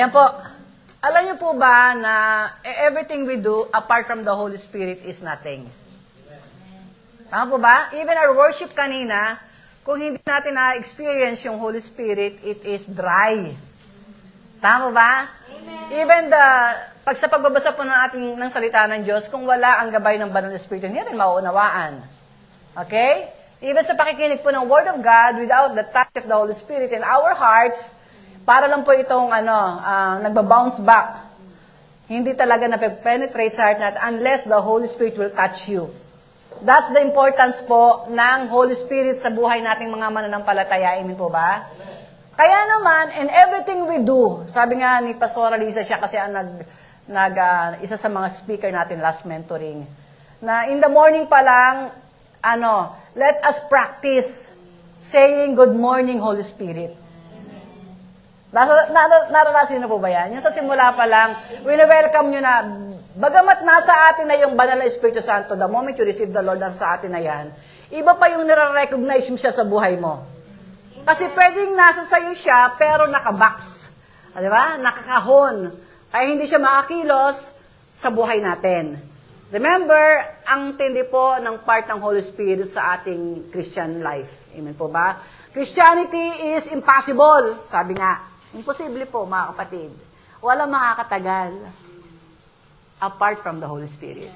Ayan po. Alam niyo po ba na everything we do apart from the Holy Spirit is nothing? Tama po ba? Even our worship kanina, kung hindi natin na-experience yung Holy Spirit, it is dry. Tama ba? Amen. Even pag sa pagbabasa po ng salita ng Diyos, kung wala ang gabay ng Banal na Espiritu, hindi natin mauunawaan. Okay? Even sa pakikinig po ng Word of God, without the touch of the Holy Spirit in our hearts, para lang po itong nagba-bounce back. Hindi talaga na-penetrate sa heart natin unless the Holy Spirit will touch you. That's the importance po ng Holy Spirit sa buhay nating mga mananampalataya. Amen po ba? Kaya naman, in everything we do, sabi nga ni Pastora Lisa, siya kasi ang isa sa mga speaker natin last mentoring, na in the morning pa lang, let us practice saying, "Good morning, Holy Spirit." Naranasin na po ba yan? Yung sa simula pa lang, wini-welcome nyo na, bagamat nasa atin na yung Banal na Espiritu Santo, the moment you receive the Lord, nasa atin na yan, iba pa yung nire-recognize mo siya sa buhay mo. Kasi pwedeng nasa sayo siya, pero nakabox. Di ba? Nakakahon. Kaya hindi siya makakilos sa buhay natin. Remember, ang tindi po ng part ng Holy Spirit sa ating Christian life. Amen po ba? Christianity is impossible, sabi nga. Imposible po, mga kapatid. Walang makakatagal apart from the Holy Spirit.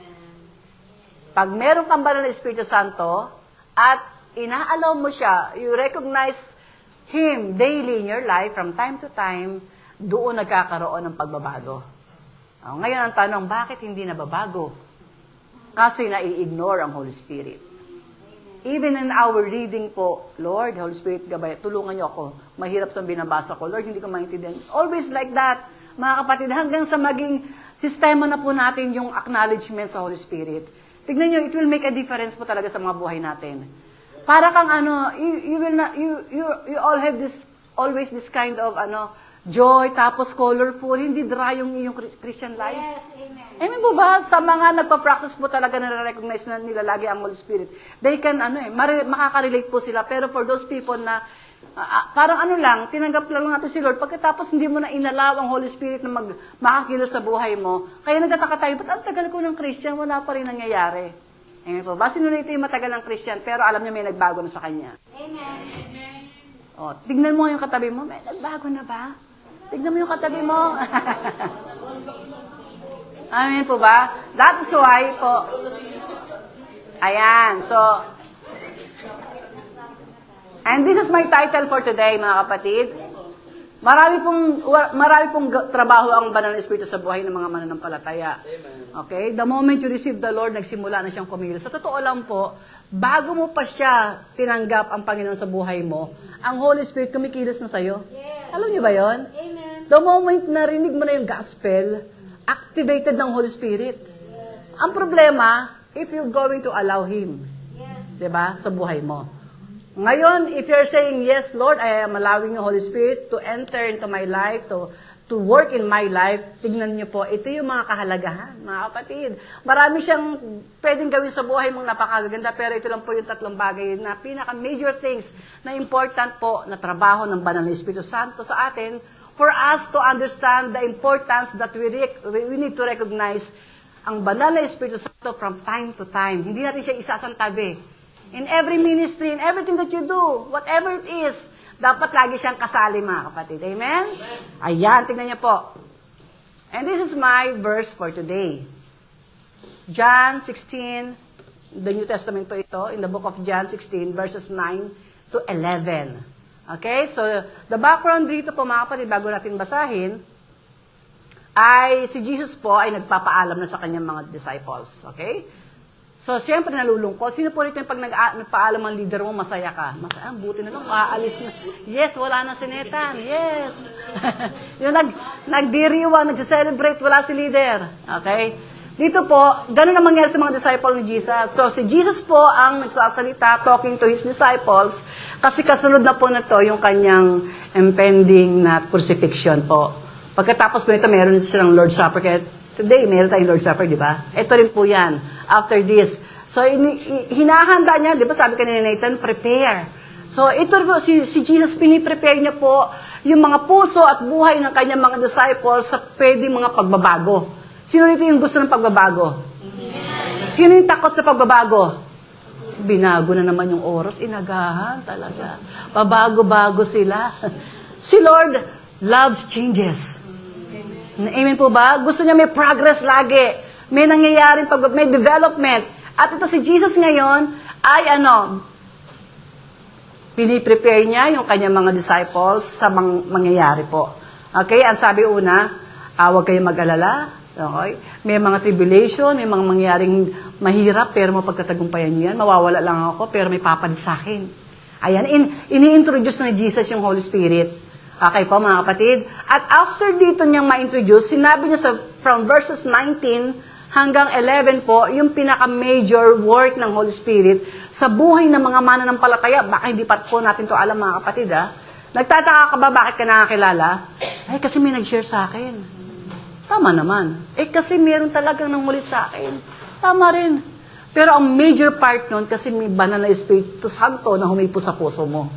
Pag meron kang Banal na Espiritu Santo at inaalaw mo siya, you recognize Him daily in your life from time to time, doon nagkakaroon ng pagbabago. Ngayon ang tanong, bakit hindi nababago? Kasi nai-ignore ang Holy Spirit. Even in our reading po, Lord, Holy Spirit, gabay, tulungan niyo ako. Mahirap itong binabasa ko. Lord, hindi ko maintindihan. Always like that, mga kapatid, hanggang sa maging sistema na po natin yung acknowledgement sa Holy Spirit. Tignan niyo, it will make a difference po talaga sa mga buhay natin. Para kang you all have always this kind of joy, tapos colorful, hindi dry yung iyong Christian life. Yes, amen. Amen po ba? Sa mga nagpa-practice po talaga na recognize na nila lagi ang Holy Spirit, they can, makaka-relate po sila. Pero for those people na, parang tinanggap lang natin si Lord, pagkatapos hindi mo na inalaw ang Holy Spirit na makakilos sa buhay mo, kaya nagtataka tayo, ba't ang tagal ko ng Christian, wala pa rin nangyayari? Amen po ba? Sino na ito yung matagal ng Christian, pero alam niya may nagbago na sa kanya. Amen. O, tignan mo yung katabi mo, may nagbago na ba? Tignan mo yung katabi mo. Amen po ba? That is why po. Ayan. So, and this is my title for today, mga kapatid. Marami pong trabaho ang Banal na Espiritu sa buhay ng mga mananampalataya. Okay? The moment you receive the Lord, nagsimula na siyang kumilos. Sa totoo lang po, bago mo pa siya tinanggap ang Panginoon sa buhay mo, ang Holy Spirit kumikilos na sa'yo. Yes. Alam niyo ba yon? Amen. The moment narinig mo na yung gospel, activated ng Holy Spirit. Yes. Ang problema, if you're going to allow Him, Yes. diba, sa buhay mo. Ngayon, if you're saying, "Yes, Lord, I am allowing the Holy Spirit to enter into my life, to work in my life," tignan niyo po, ito yung mga kahalagahan, mga kapatid. Marami siyang pwedeng gawin sa buhay mong napakaganda, pero ito lang po yung tatlong bagay na pinaka-major things na important po na trabaho ng Banal na Espiritu Santo sa atin for us to understand the importance that we need to recognize ang Banal na Espiritu Santo from time to time. Hindi natin siya isasantabi. In every ministry, in everything that you do, whatever it is, dapat lagi siyang kasali, mga kapatid. Amen? Ayan, tingnan niyo po. And this is my verse for today. John 16, the New Testament po ito, in the book of John 16, verses 9 to 11. Okay? So, the background dito po, mga kapatid, bago natin basahin, ay si Jesus po ay nagpapaalam na sa kanyang mga disciples. Okay? So, siyempre nalulungkot. Sino po rito yung pag nagpaalam ang leader mo, masaya ka? Masaya, buti na lang, aalis na. Yes, wala na si Nathan. Yes. Yung nagdiriwang, nag-celebrate, wala si leader. Okay? Dito po, ganun ang mangyari sa mga disciple ni Jesus. So, si Jesus po ang nagsasalita, talking to His disciples, kasi kasunod na po na to yung kanyang impending na crucifixion po. Pagkatapos po ito, meron silang Lord's Supper. Kaya today, meron tayong Lord's Supper, di ba? Ito rin po yan, after this. So, hinahanda niya, di ba sabi kanina Nathan, prepare. So, ito po, si Jesus, piniprepare niya po yung mga puso at buhay ng kanyang mga disciples sa pwedeng mga pagbabago. Sino rito yung gusto ng pagbabago? Sino yung takot sa pagbabago? Binago na naman yung oras, inagahan talaga. Pabago-bago sila. Si Lord loves changes. Amen po ba? Gusto niya may progress lagi. May nangyayaring may development. At ito si Jesus ngayon ay piniprepare niya yung kanyang mga disciples sa mangyayari po. Okay? Ang sabi una, huwag kayong mag-alala. Okay? May mga tribulation, may mga mangyaring mahirap, pero mapagkatagumpayan niyo yan. Mawawala lang ako, pero may papalit sa akin. Ayan, ini-introduce na ni Jesus yung Holy Spirit. Okay po, mga kapatid? At after dito niyang ma-introduce, sinabi niya from verses 19 hanggang 11 po, yung pinaka-major work ng Holy Spirit sa buhay ng mga mananampalataya. Baka hindi pa po natin to alam, mga kapatid, ha? Nagtataka ka ba bakit ka nakakilala? Ay, kasi may nag-share sa akin. Tama naman. Kasi meron talagang nangulit sa akin. Tama rin. Pero ang major part nun, kasi may banal na Espiritu Santo na humipo sa puso mo.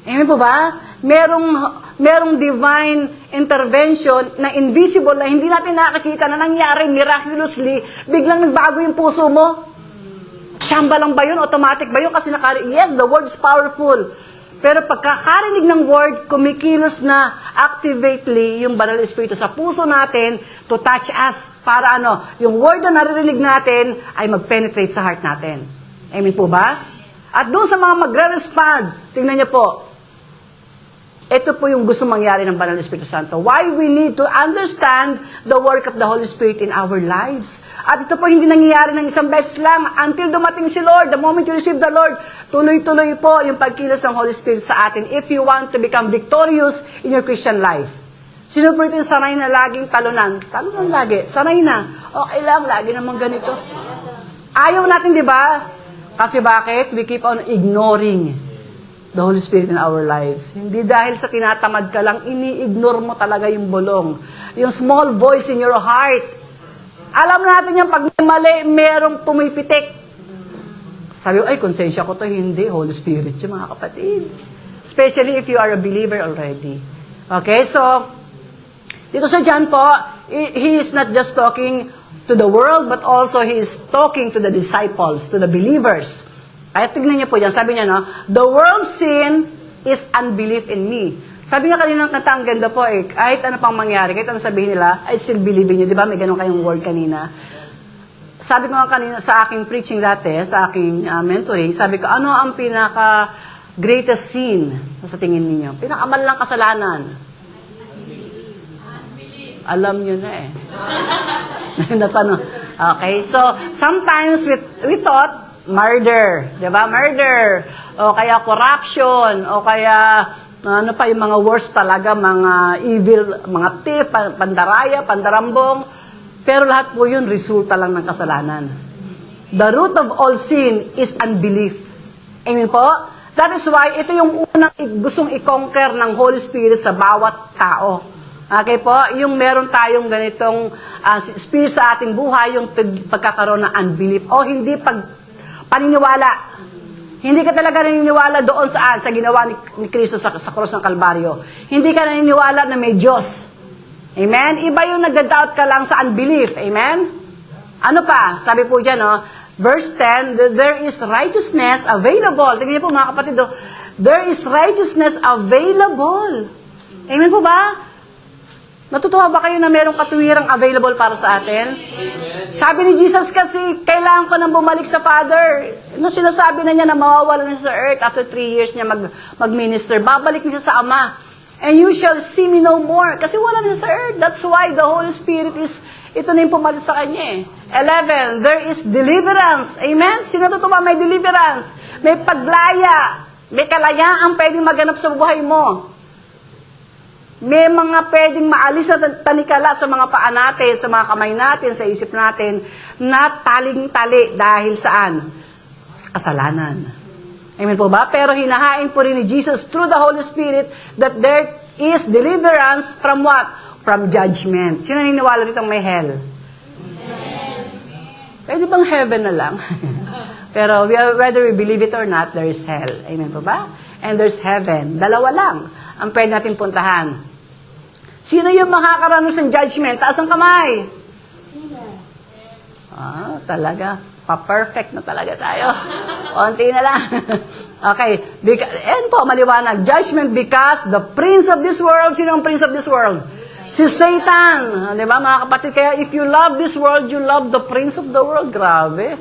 Amen po ba? Merong divine intervention na invisible, na hindi natin nakakita, na nangyari miraculously, biglang nagbago yung puso mo. Tsamba lang ba yun? Automatic ba yun? Kasi yes, the word is powerful. Pero pagkakarinig ng word, kumikilos na activately yung banal espiritu sa puso natin to touch us para yung word na naririnig natin ay mag-penetrate sa heart natin. Amen po ba? At doon sa mga magre-respond, tingnan niyo po, ito po yung gusto mangyari ng Banal Espiritu Santo. Why we need to understand the work of the Holy Spirit in our lives. At ito po hindi nangyayari ng isang beses lang until dumating si Lord. The moment you receive the Lord, tuloy-tuloy po yung pagkilos ng Holy Spirit sa atin if you want to become victorious in your Christian life. Sino po ito yung sanay na laging talunan? Talunan lagi. Sanay na. Okay lang, lagi naman ganito. Ayaw natin, di ba? Kasi bakit? We keep on ignoring the Holy Spirit in our lives. Hindi dahil sa tinatamad ka lang, ini-ignore mo talaga yung bulong. Yung small voice in your heart. Alam natin yan, pag may mali, merong pumipitik. Sabi ko, ay, konsensya ko to. Hindi, Holy Spirit yung mga kapatid. Especially if you are a believer already. Okay, so, dito sa John po, he is not just talking to the world, but also he is talking to the disciples, to the believers. Kaya tignan niyo po yan, sabi niya, the world's sin is unbelief in me. Sabi nga kanina ng kanta, ang ganda po kahit ano pang mangyari, kahit ano sabihin nila, I still believe in you. Di ba? May ganun kayong word kanina. Sabi ko nga kanina sa aking preaching dati, sa aking mentoring, sabi ko, ano ang pinaka-greatest sin sa tingin niyo? Pinakamalang kasalanan. Alam niyo na Natanong. Okay, so sometimes we thought, murder, di ba? Murder, o kaya corruption, o kaya ano pa yung mga worst talaga, mga evil, mga thief, pandaraya, pandarambong. Pero lahat po yun, resulta lang ng kasalanan. The root of all sin is unbelief. Amen po? That is why ito yung unang gustong i-conquer ng Holy Spirit sa bawat tao. Okay po? Yung meron tayong ganitong spirit sa ating buhay, yung pagkakaroon ng unbelief, o hindi paniniwala. Hindi ka talaga naniniwala doon sa ginawa ni Kristo sa cross ng Kalbaryo. Hindi ka naniniwala na may Diyos. Amen? Iba yung nagda-doubt ka lang sa unbelief. Amen? Ano pa? Sabi po dyan, verse 10, there is righteousness available. Tingnan niyo po mga kapatid, there is righteousness available. Amen po ba? Natutuwa ba kayo na merong katuwirang available para sa atin? Amen. Sabi ni Jesus kasi, kailangan ko nang bumalik sa Father. Sinasabi na niya na mawawala na sa earth after 3 years niya mag-minister. Babalik niya sa Ama. And you shall see me no more. Kasi wala na sa earth. That's why the Holy Spirit ito na yung pumalit sa kanya 11, there is deliverance. Amen? Sino tutuwa may deliverance? May paglaya. May kalayaan pwedeng maganap sa buhay mo. May mga pwedeng maalis na talikala sa mga paa natin, sa mga kamay natin, sa isip natin, na taling-tali dahil saan? Sa kasalanan. Amen po ba? Pero hinahain po rin ni Jesus through the Holy Spirit that there is deliverance from what? From judgment. Sino naniniwala dito may hell? Amen. Pwede bang heaven na lang? Pero whether we believe it or not, there is hell. Amen po ba? And there's heaven. Dalawa lang. ang pwede natin puntahan. Sino yung makakaranas ng judgment? Taas ang kamay. Talaga. Pa-perfect na talaga tayo. Konti na lang. Okay. And po, maliwanag. Judgment because the prince of this world, sino ang prince of this world? Si Satan. Di ba, mga kapatid? Kaya if you love this world, you love the prince of the world. Grabe.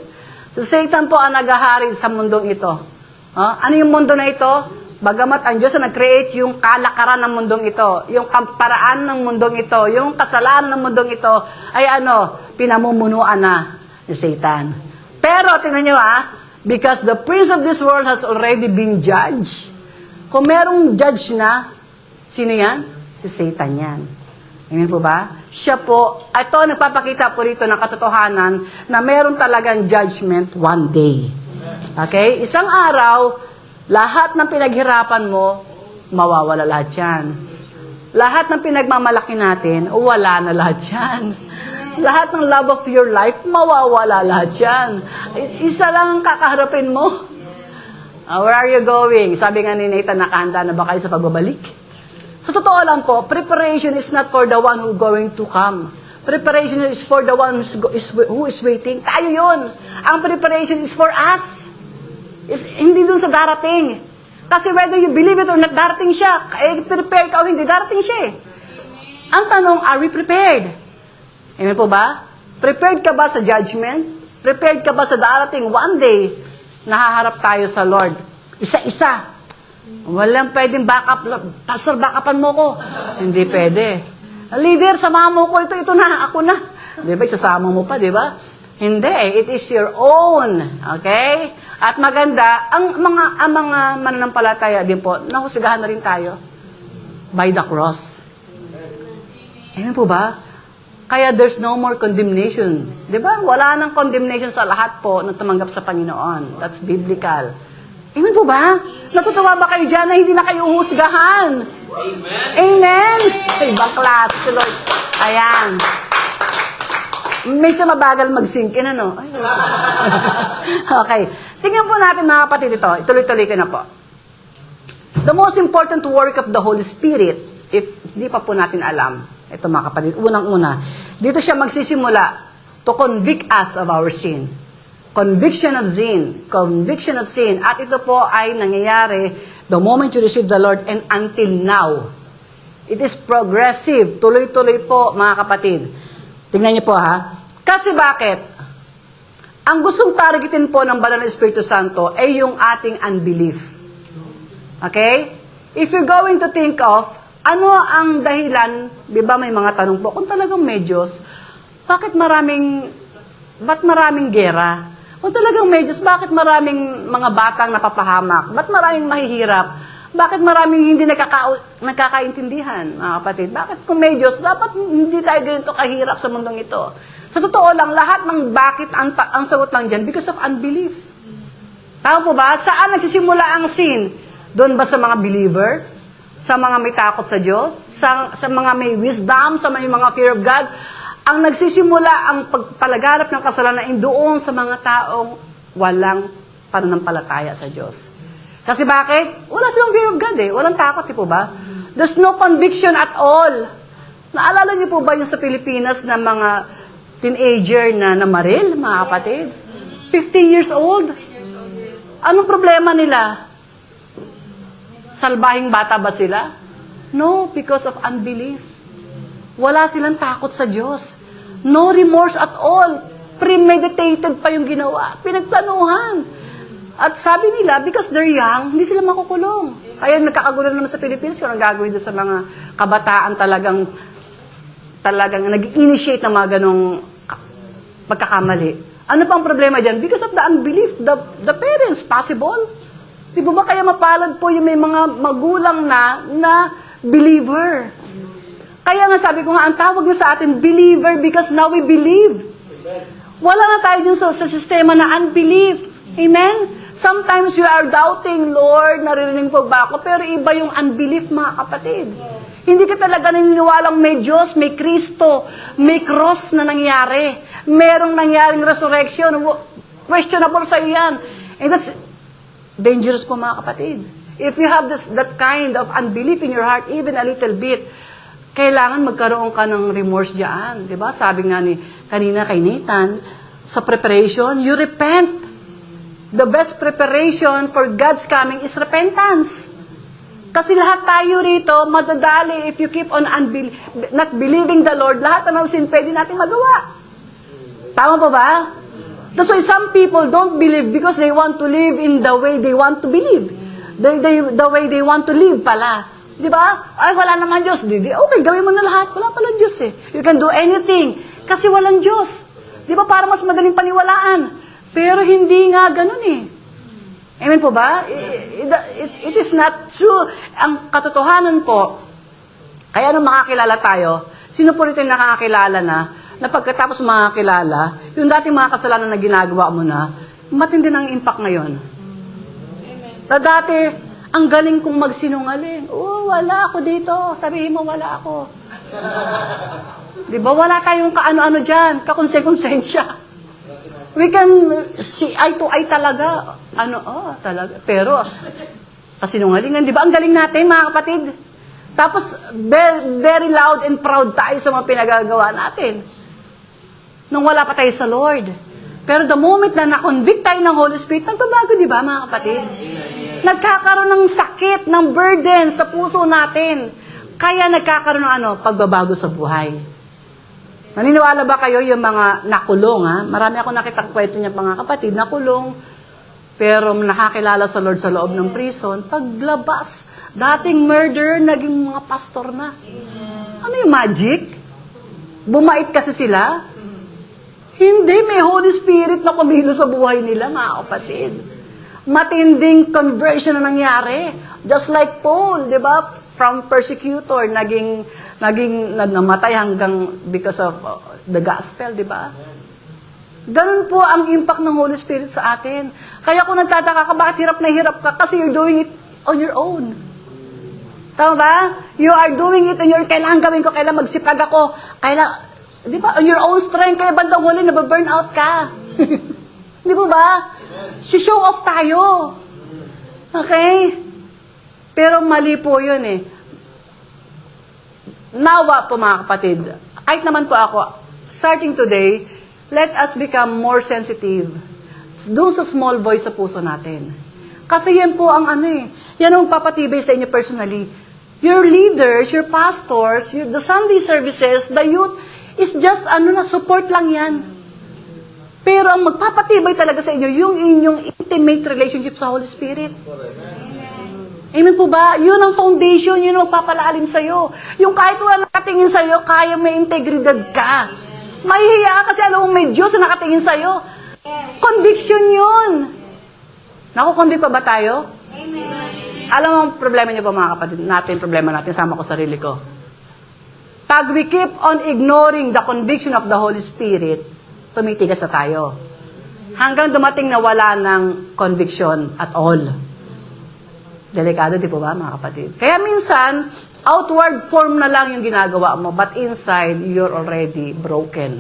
Si Satan po ang naghahari sa mundong ito. Ano yung mundo na ito? Bagamat ang Diyos na nag-create yung kalakaran ng mundong ito, yung paraan ng mundong ito, yung kasalanan ng mundong ito, ay pinamumunuan na ni Satan. Pero, tingnan nyo because the prince of this world has already been judged. Kung merong judge na, sino yan? Si Satan yan. Amen po ba? Siya po, ito nagpapakita po rito ng katotohanan na meron talagang judgment one day. Okay? Isang araw, lahat ng pinaghirapan mo, mawawala lahat yan. Lahat ng pinagmamalaki natin, wala na lahat yan. Lahat ng love of your life, mawawala lahat yan. Isa lang ang kakaharapin mo. Where are you going? Sabi nga ni Nathan, nakahanda na ba kayo sa pagbabalik? Sa totoo lang po, preparation is not for the one who going to come. Preparation is for the one who is waiting. Tayo yun. Ang preparation is for us. Hindi dun sa darating. Kasi whether you believe it or not, darating siya. Prepare ka o hindi, darating siya. Ang tanong, are we prepared? Amen po ba? Prepared ka ba sa judgment? Prepared ka ba sa darating? One day, nahaharap tayo sa Lord. Isa-isa. Walang pwedeng backup. Pastor, backupan mo ko. Hindi pwede. Leader, samahan mo ko. Ito na, ako na. Di ba? Isasama mo pa, di ba? Hindi. It is your own. Okay? At maganda, ang mga mananampalataya din po, nahusgahan na rin tayo by the cross. Ayan po ba? Kaya there's no more condemnation. Di ba? Wala nang condemnation sa lahat po na tumanggap sa Panginoon. That's biblical. Amen po ba? Natutuwa ba kayo dyan na hindi na kayo uhusgahan? Amen? Amen? Ibang klase si Lord. Ayan. May siya mabagal mag-sink in, ano? Ay, okay. Tingnan po natin mga kapatid ito. Ituloy-tuloy ko na po. The most important work of the Holy Spirit, if hindi pa po natin alam, ito mga kapatid, unang-una, dito siya magsisimula to convict us of our sin. Conviction of sin. Conviction of sin. At ito po ay nangyayari the moment you receive the Lord and until now. It is progressive. Tuloy-tuloy po mga kapatid. Tingnan niyo po Kasi bakit? Ang gustong targetin po ng Banal na Espiritu Santo ay yung ating unbelief. Okay? If you're going to think of ano ang dahilan, di ba may mga tanong po, kung talagang may Diyos, ba't maraming gera? Kung talagang may Diyos, bakit maraming mga batang napapahamak? Ba't maraming mahihirap? Bakit maraming hindi nagkakaintindihan, mga kapatid? Bakit kung may Diyos, dapat hindi tayo ganito kahirap sa mundong ito? Sa totoo lang, lahat ng bakit ang sagot lang dyan, because of unbelief. Tama po ba? Saan nagsisimula ang sin? Doon ba sa mga believer? Sa mga may takot sa Diyos, sa mga may wisdom, sa may mga fear of God, ang nagsisimula ang pagpalaganap ng kasalanan doon sa mga taong walang pananampalataya sa Diyos. Kasi bakit? Wala silang fear of God Walang takot, po ba? There's no conviction at all. Naalala niyo po ba yung sa Pilipinas na mga teenager na namaril, mga kapatid? 15 years old. Anong problema nila? Salbahing bata ba sila? No, because of unbelief. Wala silang takot sa Diyos. No remorse at all. Premeditated pa yung ginawa. Pinagplanuhan. At sabi nila, because they're young, hindi sila makukulong. Kaya nagkakagulo naman sa Pilipinas kung ang gagawin doon sa mga kabataan talagang nag-initiate ng mga ganong pagkakamali. Ano pang problema dyan? Because of the unbelief, the parents, possible. Di ba kaya mapalad po yung may mga magulang na believer? Kaya nga sabi ko nga, ang tawag na sa atin, believer, because now we believe. Wala na tayo dun sa sistema na unbelief. Amen? Sometimes you are doubting, Lord, naririnig po ba ako? Pero iba yung unbelief, mga kapatid. Hindi ka talaga naniniwalang may Diyos, may Kristo, may cross na nangyari. Merong nangyaring resurrection. Questionable sa iyan. And that's dangerous po, mga kapatid. If you have that kind of unbelief in your heart, even a little bit, kailangan magkaroon ka ng remorse diyan. Di ba? Sabi nga ni kanina kay Nathan, sa preparation, you repent. The best preparation for God's coming is repentance. Kasi lahat tayo rito, madadali if you keep on not believing the Lord, lahat ng sin pwede natin magawa. Tama pa ba? That's why some people don't believe because they want to live in the way they want to believe. The way they want to live pala. Di ba? Ay, wala naman Diyos. Okay, gawin mo na lahat. Wala pala Diyos eh. You can do anything. Kasi walang Diyos. Di ba? Para mas madaling paniwalaan. Pero hindi nga ganun eh. Amen po ba? It is not true. Ang katotohanan po, kaya nung makakilala tayo, sino po rito yung nakakilala na pagkatapos makakilala, yung dating mga kasalanan na ginagawa mo na, matindi ng impact ngayon. Na dati, ang galing kong magsinungaling. Wala ako dito. Sabihin mo, wala ako. Di ba? Wala tayong kaano-ano dyan, kakonsensya. We can see eye to eye talaga. Talaga. Pero, kasinungalingan, di ba? Ang galing natin, mga kapatid. Tapos, very loud and proud tayo sa mga pinagagawa natin. Nung wala pa tayo sa Lord. Pero the moment na na-convict tayo ng Holy Spirit, nagbabago, di ba, mga kapatid? Nagkakaroon ng sakit, ng burden sa puso natin. Kaya nagkakaroon ng pagbabago sa buhay. Naniniwala ba kayo yung mga nakulong, ha? Marami ako nakitang kwento niya, mga kapatid, nakulong, pero nakakilala sa Lord sa loob ng prison, paglabas, dating murderer, naging mga pastor na. Ano yung magic? Bumait kasi sila? Hindi, may Holy Spirit na kumilo sa buhay nila, mga kapatid. Matinding conversion na nangyari. Just like Paul, di ba? From persecutor, naging namatay hanggang because of the gospel, di ba? Ganun po ang impact ng Holy Spirit sa atin. Kaya kung nagtataka ka, bakit hirap na hirap ka? Kasi you're doing it on your own. Tama ba? You are doing it on your, kailangan gawin ko, kailangan magsipag ako, kailangan, di ba, on your own strength, kaya bandang huli, nababurn out ka. Di ba? Si-show off tayo. Okay? Pero mali po yun eh. Nawa po mga kapatid, kahit naman po ako, starting today, let us become more sensitive doon sa small voice sa puso natin. Kasi yan po ang yan ang papatibay sa inyo personally. Your leaders, your pastors, the Sunday services, the youth, is just support lang yan. Pero ang magpapatibay talaga sa inyo, yung inyong intimate relationship sa Holy Spirit. Amen po ba? Yun ang foundation, yun ang magpapalalim sa'yo. Yung kahit wala nakatingin sa'yo, kaya may integridad ka. Mahihiya ka kasi alam mo may Diyos na nakatingin sa'yo. Conviction yun. Nakukonvict pa ba tayo? Amen. Alam mo ang problema niyo pa mga kapatid natin, problema natin, sama ko sarili ko. Pag we keep on ignoring the conviction of the Holy Spirit, tumitigas na tayo. Hanggang dumating na wala ng conviction at all. Delikado, di po ba, mga kapatid? Kaya minsan, outward form na lang yung ginagawa mo, but inside, you're already broken.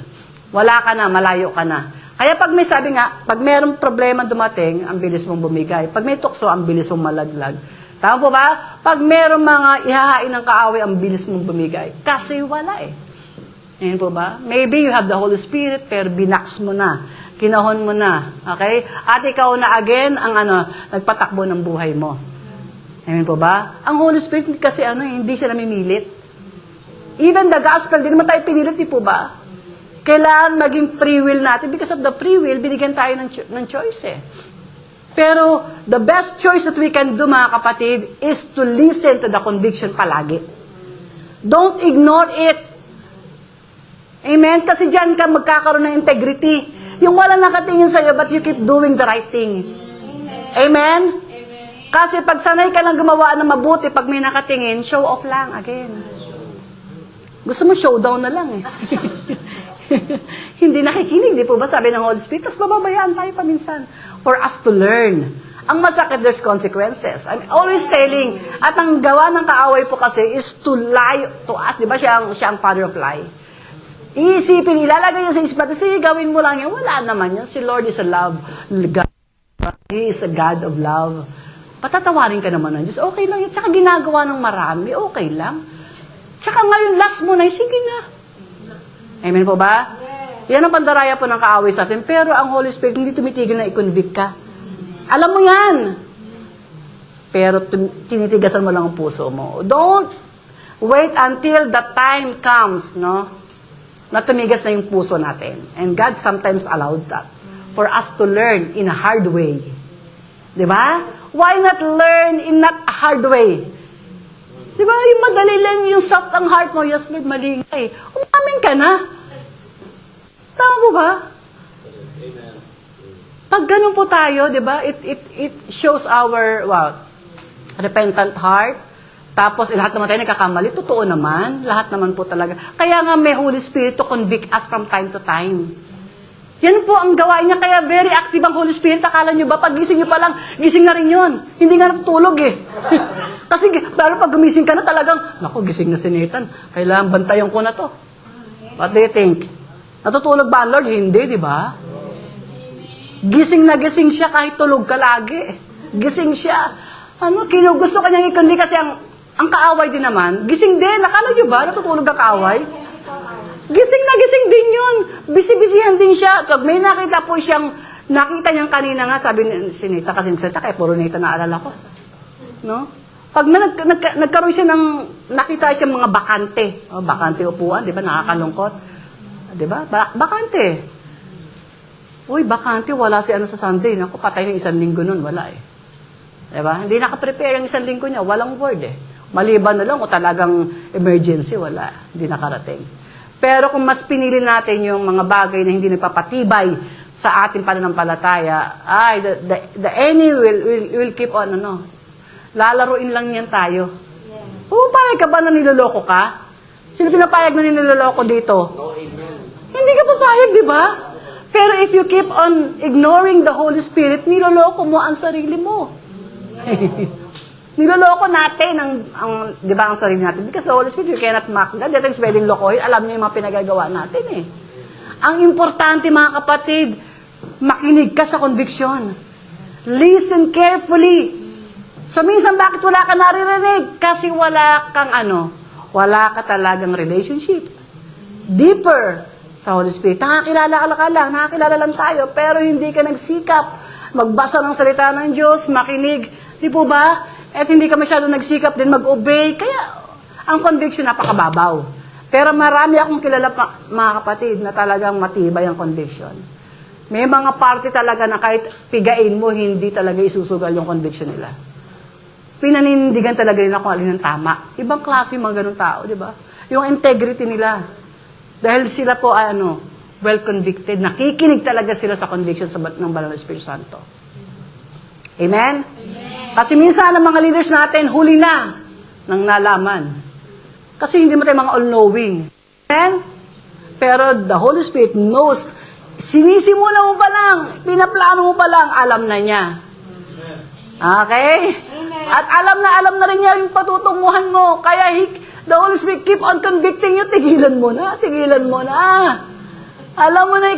Wala ka na, malayo ka na. Kaya pag may sabi nga, pag mayroong problema dumating, ang bilis mong bumigay. Pag may tukso, ang bilis mong malaglag. Tama po ba? Pag mayroong mga ihahain ng kaaway, ang bilis mong bumigay. Kasi wala eh. Ayan po ba? Maybe you have the Holy Spirit, pero binaks mo na. Kinahon mo na. Okay? At ikaw na again, ang nagpatakbo ng buhay mo. Amen po ba? Ang Holy Spirit kasi hindi siya namimilit. Even the gospel, di naman tayo pinilit, di po ba? Kailangan maging free will natin. Because of the free will, binigyan tayo ng choice eh. Pero the best choice that we can do, mga kapatid, is to listen to the conviction palagi. Don't ignore it. Amen? Kasi dyan ka magkakaroon ng integrity. Yung walang nakatingin sa'yo, but you keep doing the right thing. Amen? Kasi pag sanay ka lang gumawa ng mabuti, pag may nakatingin, show off lang again. Gusto mo showdown na lang eh. Hindi nakikinig, di po ba? Sabi ng Holy Spirit, tapos bababayaan tayo paminsan for us to learn. Ang masakit, there's consequences. I'm always telling, at ang gawa ng kaaway po kasi is to lie to us. Di ba siya ang father of lie? Iisipin, ilalagay niya sa isip natin, sige, gawin mo lang yan. Wala naman yun. Si Lord is a love God. He is a God of love. patatawarin ka naman ng Diyos, okay lang yun. Tsaka ginagawa ng marami, okay lang. Tsaka ngayon, last mo na, sige na. Amen po ba? Yan ang pandaraya po ng kaaway sa atin. Pero ang Holy Spirit, hindi tumitigil na i-convict ka. Alam mo yan. Pero tinitigasan mo lang ang puso mo. Don't wait until the time comes, no? Na tumigas na yung puso natin. And God sometimes allowed that for us to learn in a hard way. Diba? Why not learn in not a hard way? Diba? Yung madali lang, yung soft ang heart mo, yes Lord, mali nga eh. Umamin ka na. Tama po ba? Pag ganun po tayo, diba? It shows our, repentant heart. Tapos, lahat naman tayo nagkakamali. Totoo naman. Lahat naman po talaga. Kaya nga may Holy Spirit to convict us from time to time. Yan po ang gawain niya. Kaya very active ang Holy Spirit. Akala niyo ba, pag gising niyo pa lang, gising na rin yun. Hindi nga natutulog eh. Kasi, lalo pag gumising ka na talagang, naku, gising na si Nathan. Kailangan bantayan ko na to. What do you think? Natutulog ba ang Lord? Hindi, di ba? Gising na gising siya kahit tulog ka lagi. Gising siya. Gusto kanyang ikandi kasi ang kaaway din naman, gising din. Nakala niyo ba, natutulog ang kaaway? Gising na gising din yun. Bisi-bisihan din siya. Pag may nakita po siyang, nakita niyang kanina nga, sabi ni Nita, kasi nagsalita, kaya puro Nita naalala ko. No? Pag nagkaroon siya ng, nakita siya mga bakante. Bakante upuan, di ba? Nakakalungkot. Di ba? Bakante. Uy, bakante, wala si sa Sunday. Naku, patay ng 1 linggo nun, wala eh. Diba? Hindi nakaprepare ang 1 linggo niya. Walang word eh. Maliban na lang o talagang emergency, wala. Hindi nakarating. Pero kung mas pinili natin yung mga bagay na hindi nagpapatibay sa ating pananampalataya, the enemy will keep on, lalaruin lang yan tayo. Yes. Pumapayag ka ba na niloloko ka? Sino pinapayag na niloloko dito? No, amen. Hindi ka papayag, di ba? Pero if you keep on ignoring the Holy Spirit, niloloko mo ang sarili mo. Niloloko natin di ba, ang sarili natin. Because the Holy Spirit, you cannot mock God. That is pwedeng lokohin. Alam niyo yung mga pinagagawa natin eh. Ang importante, mga kapatid, makinig ka sa conviction. Listen carefully. So, minsan, bakit wala ka naririnig? Kasi wala kang wala ka talagang relationship. Deeper sa Holy Spirit. Nakakilala lang tayo, pero hindi ka nagsikap. Magbasa ng salita ng Diyos, makinig. Di po ba? At hindi ka masyado nagsikap din mag-obey. Kaya, ang conviction napakababaw. Pero marami akong kilala mga kapatid na talagang matibay ang conviction. May mga party talaga na kahit pigain mo, hindi talaga isusugal yung conviction nila. Pinanindigan talaga nila kung alin ang tama. Ibang klase yung mga ganun tao, di ba? Yung integrity nila. Dahil sila po, well convicted. Nakikinig talaga sila sa conviction ng Banal na Espiritu Santo. Amen? Kasi minsan ang mga leaders natin, huli na ng nalaman. Kasi hindi mo tayo mga all-knowing. Amen? Pero the Holy Spirit knows, sinisimula mo pa lang, pinaplano mo pa lang, alam na niya. Okay? At alam na rin niya yung patutunguhan mo. Kaya the Holy Spirit keep on convicting you, tigilan mo na. Alam mo na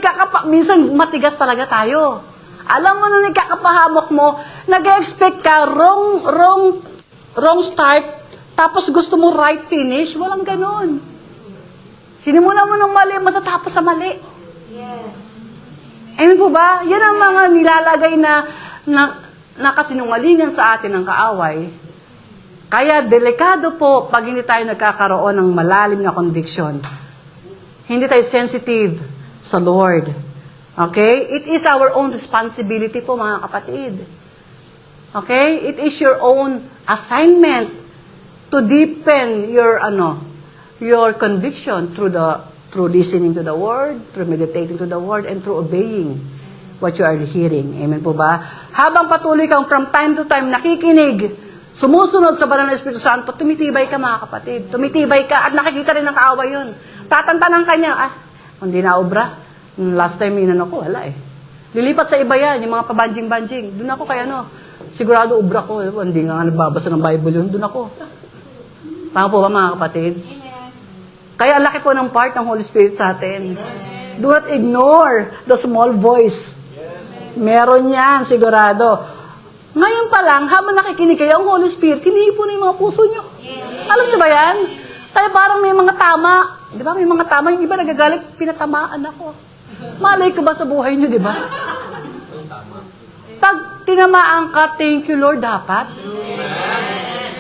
minsan matigas talaga tayo. Alam mo na ikakapahamok mo, nag-expect ka, wrong start, tapos gusto mo right finish, walang ganon. Sinimula mo ng mali, matatapos sa mali. Yes. Amen po ba? Yan ang mga nilalagay na kasinungalingan sa atin ng kaaway. Kaya delikado po pag hindi tayo nagkakaroon ng malalim na conviction. Hindi tayo sensitive sa Lord. Okay? It is our own responsibility po, mga kapatid. Okay? It is your own assignment to deepen your conviction through listening to the Word, through meditating to the Word, and through obeying what you are hearing. Amen po ba? Habang patuloy kang from time to time nakikinig, sumusunod sa Banal na Espiritu Santo, tumitibay ka, mga kapatid. Tumitibay ka at nakikita rin ng kaaway yun. Tatantanan ka niya, hindi na obra. Last time ako, wala eh. Lilipat sa iba yan, yung mga pabanjing-banjing. Doon ako kaya sigurado ubra ko. Hindi nga nababasa ng Bible yun. Doon ako. Tama po ba, mga kapatid? Kaya laki po ng part ng Holy Spirit sa atin. Do not ignore the small voice. Meron yan, sigurado. Ngayon pa lang, habang nakikinig kayo, ang Holy Spirit, hinihipo na yung mga puso nyo. Alam nyo ba yan? Kaya parang may mga tama. Di ba? May mga tama. Yung iba nagagalit, pinatamaan ako. Malay ko ba sa buhay nyo, di ba? Pag tinamaan ka, thank you, Lord, dapat.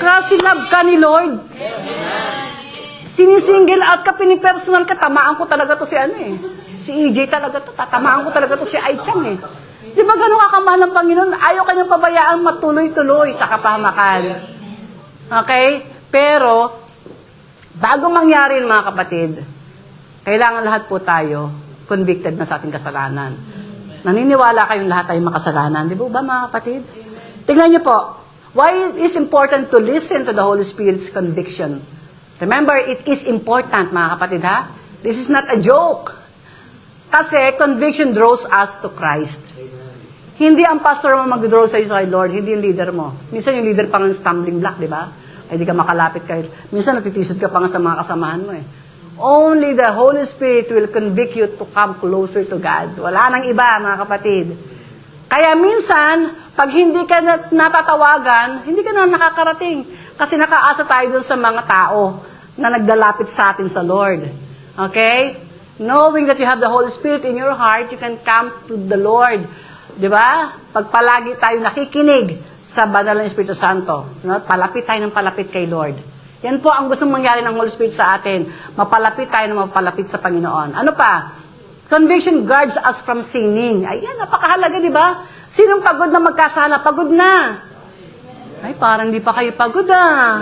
Kasi love ka ni Lord. Sinisingle out ka, pinipersonal ka, tamaan ko talaga to si ano eh. Si EJ talaga to, tatamaan ko talaga to si Aichang eh. Di ba ganun kakamahal ng Panginoon? Ayaw kanyang pabayaan matuloy-tuloy sa kapahamakan. Okay? Pero, bago mangyari mga kapatid, kailangan lahat po tayo convicted na sa ating kasalanan. Naniniwala kayong lahat tayo makasalanan. Di ba mga kapatid? Tingnan niyo po, why it is important to listen to the Holy Spirit's conviction? Remember, it is important mga kapatid ha? This is not a joke. Kasi conviction draws us to Christ. Hindi ang pastor mo mag-draw sa iyo kay Lord, hindi yung leader mo. Minsan yung leader pa ng stumbling block, di ba? Ay di ka makalapit kay. Minsan natitisod ka pa nga sa mga kasamahan mo eh. Only the Holy Spirit will convict you to come closer to God. Wala nang iba, mga kapatid. Kaya minsan, pag hindi ka natatawagan, hindi ka na nakakarating. Kasi nakaasa tayo dun sa mga tao na nagdalapit sa atin sa Lord. Okay? Knowing that you have the Holy Spirit in your heart, you can come to the Lord. Di ba? Pag palagi tayo nakikinig sa banal ng Espiritu Santo, no? Palapit tayo ng palapit kay Lord. Yan po ang gustong mangyari ng Holy Spirit sa atin. Mapalapit tayo na mapalapit sa Panginoon. Ano pa? Conviction guards us from sinning. Ayan, napakahalaga, di ba? Sinong pagod na magkasala? Pagod na. Ay, parang di pa kayo pagod ah.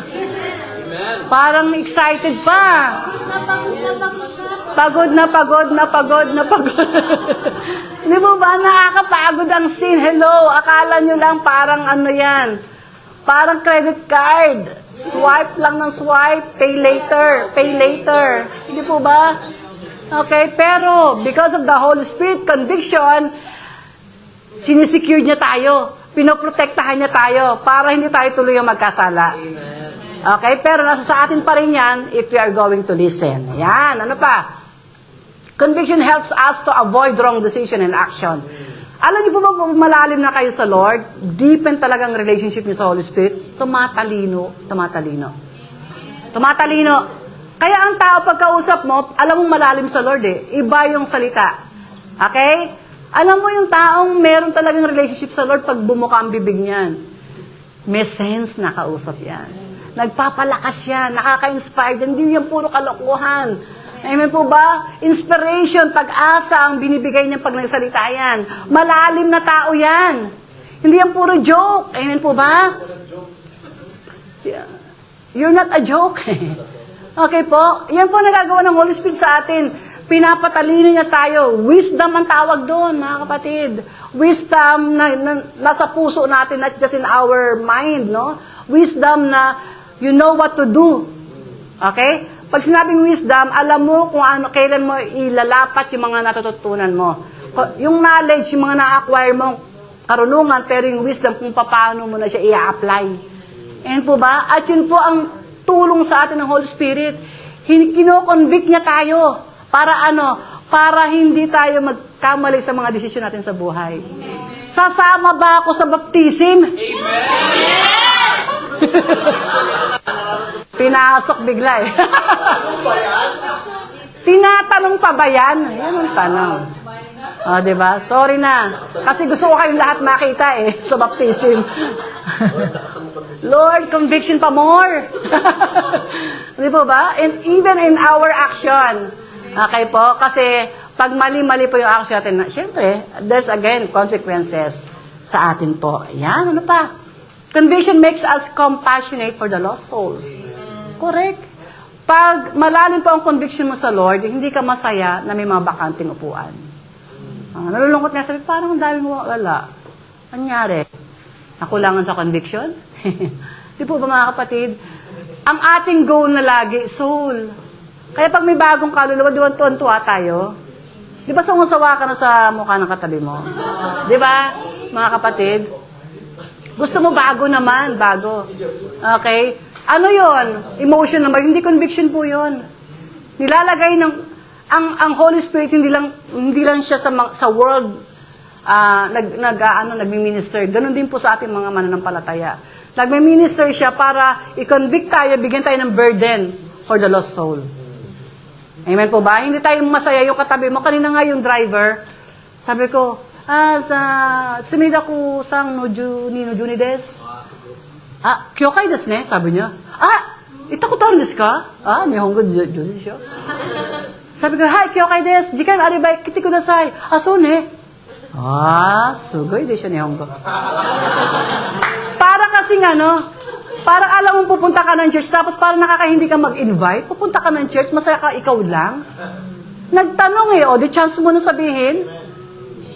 Parang excited pa. Pagod na, pagod na, pagod na, pagod. Di ba ba, nakakapagod ang sin? Hello, akala nyo lang parang ano yan. Parang credit card. Swipe lang ng swipe, pay later, pay later. Hindi po ba? Okay, pero because of the Holy Spirit conviction, sinisecure niya tayo. Pinoprotektahan niya tayo para hindi tayo tuloy ang magkasala. Okay, pero nasa sa atin pa rin yan if we are going to listen. Yan, ano pa? Conviction helps us to avoid wrong decision and action. Alam niyo po ba, malalim na kayo sa Lord, deepen talagang relationship niyo sa Holy Spirit, tumatalino. Kaya ang tao pagkausap mo, alam mong malalim sa Lord eh, iba yung salita. Okay? Alam mo yung taong meron talagang relationship sa Lord, pag bumuka ang bibig niyan, may sense na kausap yan. Nagpapalakas yan, nakaka-inspire, hindi yan puro kalokohan. Amen po ba? Inspiration, pag-asa ang binibigay niya pag nagsalita yan. Malalim na tao yan. Hindi yan puro joke. Amen po ba? Yeah. You're not a joke. Okay po? Yan po nagagawa ng Holy Spirit sa atin. Pinapatalino niya tayo. Wisdom ang tawag doon, mga kapatid. Wisdom na nasa puso natin, not just in our mind, no? Wisdom na you know what to do. Okay? Pag sinabing wisdom, alam mo kung ano, kailan mo ilalapat yung mga natututunan mo. Yung knowledge, yung mga na-acquire mo, karunungan, pero yung wisdom kung paano mo na siya i-apply. Ayan po ba? At yun po ang tulong sa atin ng Holy Spirit. Kino-convict niya tayo. Para ano? Para hindi tayo magkamali sa mga desisyon natin sa buhay. Sasama ba ako sa baptism? Amen! Pinasok bigla eh. Tinatanong pa ba yan? Yan ang tanong. O, diba? Sorry na. Kasi gusto ko kayong lahat makita eh, sa baptism. Lord, conviction pa more. Di po ba? And even in our action. Okay po? Kasi pag mali-mali po yung action natin, syempre, there's again consequences sa atin po. Yan, ano pa? Conviction makes us compassionate for the lost souls. Correct. Pag malalim po ang conviction mo sa Lord, hindi ka masaya na may mga bakanting upuan. Nalulungkot nga sabi, parang dami mo wala. Anyari? Nakulangan sa conviction? Di po ba mga kapatid? Ang ating goal na lagi, soul. Kaya pag may bagong kaluluwa, di ba tuwan-tuwa tayo? Di ba sungusawa ka na sa mukha ng katabi mo? Di ba, mga kapatid? Gusto mo bago naman, bago. Okay? Ano yon? Emotion naman, hindi conviction po yon. Nilalagay ng ang Holy Spirit hindi lang siya sa world nagmi-minister. Ganon din po sa ating mga mananampalataya. Nagmi-minister siya para i-convict tayo, bigyan tayo ng burden for the lost soul. Amen po ba? Hindi tayo masaya yung katabi mo. Kanina nga yung driver, sabi ko, sumida ko sang no Juni des. Kyokay desu ne, sabi niya. Itakutan desu ka? Nihongo juzi siya. Sabi ko, hi, kyokay desu. Jikan aribay, kiti kudasai. So ne. Sugoi desu nihongo. Para kasing parang alam mo pupunta ka ng church, tapos parang nakakahindi ka mag-invite, pupunta ka ng church, masaya ka ikaw lang. Nagtanong di chance mo na sabihin.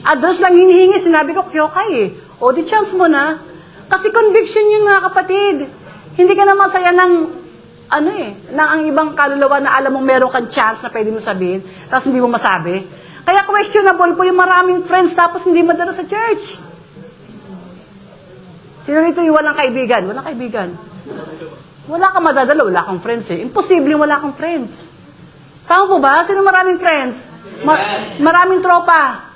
Address lang hinihingi, sinabi ko, kyokay di chance mo na. Kasi conviction yun mga kapatid. Hindi ka na masaya ng, ng ang ibang kaluluwa na alam mo meron kang chance na pwede mo sabihin, tapos hindi mo masabi. Kaya questionable po yung maraming friends, tapos hindi madala sa church. Sino rito yung walang kaibigan? Walang kaibigan. Wala kang madadala, wala kang friends Imposible wala kang friends. Tama po ba? Sino maraming friends? Maraming tropa.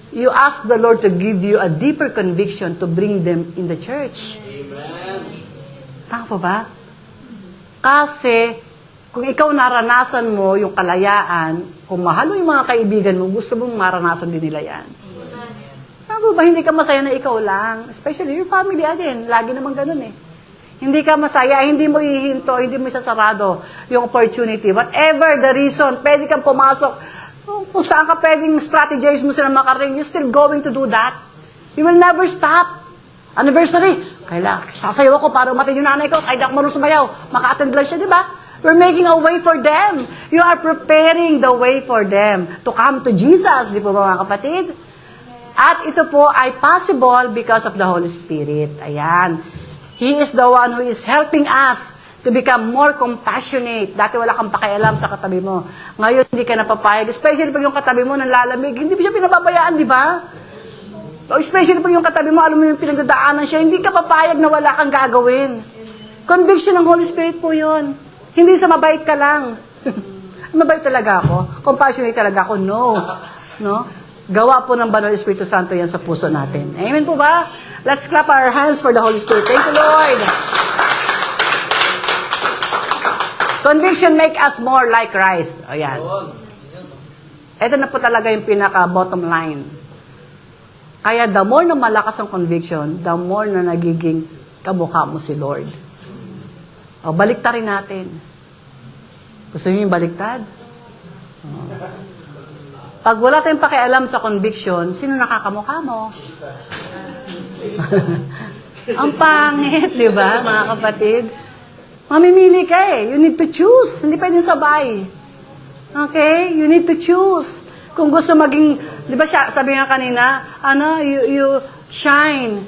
You ask the Lord to give you a deeper conviction to bring them in the church. Tama po ba? Kasi, kung ikaw naranasan mo yung kalayaan, kung mahal mo yung mga kaibigan mo, gusto mong maranasan din nila yan. Tama ba? Hindi ka masaya na ikaw lang. Especially your family din. Lagi naman ganun Hindi ka masaya, hindi mo hihinto, hindi mo isasarado yung opportunity. Whatever the reason, pwede kang pumasok. Kung saan ka pwedeng strategize mo sila makarating, you're still going to do that. You will never stop. Anniversary, sasayaw ako para umatid yung nanay ko, kahit ako marunong sumayaw, maka-attend lang siya, di ba? We're making a way for them. You are preparing the way for them to come to Jesus, di po ba mga kapatid? At ito po ay possible because of the Holy Spirit. Ayan. He is the one who is helping us to become more compassionate. Dati wala kang pakialam sa katabi mo. Ngayon, hindi ka napapayag. Especially pag yung katabi mo nanlalamig, hindi siya pinababayaan, di ba? Especially pag yung katabi mo, alam mo yung pinagdadaanan siya, hindi ka papayag na wala kang gagawin. Conviction ng Holy Spirit po yun. Hindi sa mabait ka lang. Mabait talaga ako. Compassionate talaga ako. No? Gawa po ng Banal Espiritu Santo yan sa puso natin. Amen po ba? Let's clap our hands for the Holy Spirit. Thank you, Lord. Conviction make us more like Christ. Ayan. Ito na po talaga yung pinaka-bottom line. Kaya the more na malakas ang conviction, the more na nagiging kamukha mo si Lord. Baliktarin natin. Gusto niyo yung baliktad? Pag wala tayong pakialam sa conviction, sino nakakamukha mo? Ang pangit, di ba, mga kapatid? Mamimili ka You need to choose. Hindi pwedeng sabay. Okay? You need to choose. Kung gusto maging, di ba sabi nga kanina, you shine.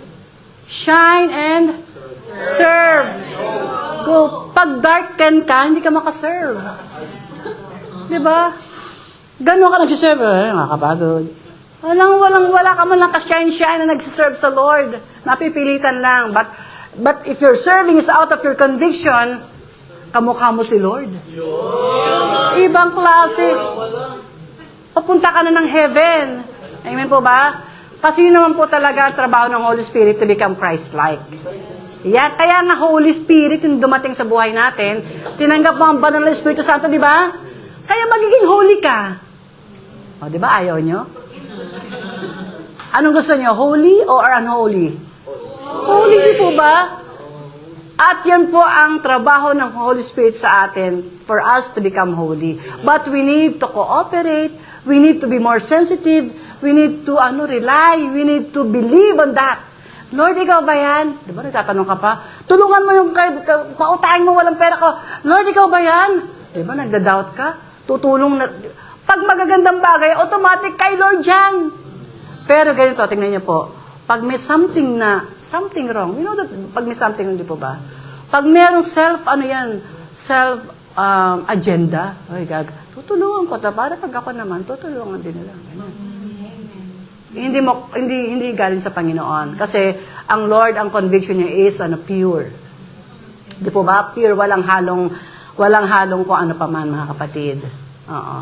Shine and serve. Kung pag darken ka, hindi ka makaserve. Di ba? Gano'n ka nagsiserve, nakakapagod. Wala ka man lang ka-shine na nagsiserve sa Lord. Napipilitan lang. But if your serving is out of your conviction, kamukha mo si Lord. Ibang klase. Papunta ka na ng heaven. Amen po ba? Kasi yun naman po talaga ang trabaho ng Holy Spirit to become Christ-like. Kaya nga Holy Spirit yung dumating sa buhay natin, tinanggap mo ang Banal na Espiritu Santo, di ba? Kaya magiging holy ka. Di ba ayaw nyo? Anong gusto nyo? Holy or unholy? Holy di po ba? At yan po ang trabaho ng Holy Spirit sa atin for us to become holy. But we need to cooperate. We need to be more sensitive. We need to rely. We need to believe on that. Lord, ikaw ba yan? Di ba nagtatanong ka pa? Tulungan mo yung pautahin mo, walang pera ko. Lord, ikaw ba yan? Di ba nagda-doubt ka? Tutulong na. Pag magagandang bagay, automatic kay Lord yan. Pero ganito, tingnan niyo po. Pag may something wrong, you know that, pag may something, hindi po ba? Pag mayroong agenda, tutulungan ko, para pag ako naman, tutulungan din nila. Hindi galing sa Panginoon. Kasi, ang Lord, ang conviction niya is, pure. Di po ba? Pure, walang halong kung ano pa man, mga kapatid. Oo.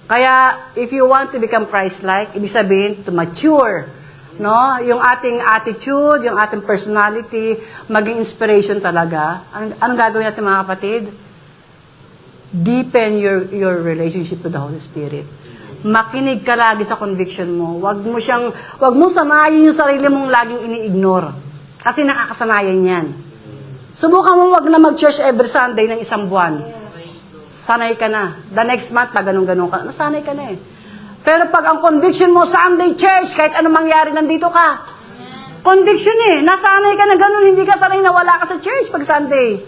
Kaya, if you want to become Christ-like, ibig sabihin, to mature, no? Yung ating attitude, yung ating personality, maging inspiration talaga. Anong gagawin natin, mga kapatid? Deepen your relationship with the Holy Spirit. Makinig ka lagi sa conviction mo. Wag mo sanayin yung sarili mong laging ini-ignore. Kasi nakakasanayan yan. Subukan mo wag na mag-church every Sunday ng isang buwan. Sanay ka na. The next month, pag ganun-ganun ka, nasanay ka na eh. Pero pag ang conviction mo, Sunday church, kahit anong mangyari, nandito ka. Conviction eh. Nasanay ka na ganun, hindi ka sanay na wala ka sa church pag Sunday.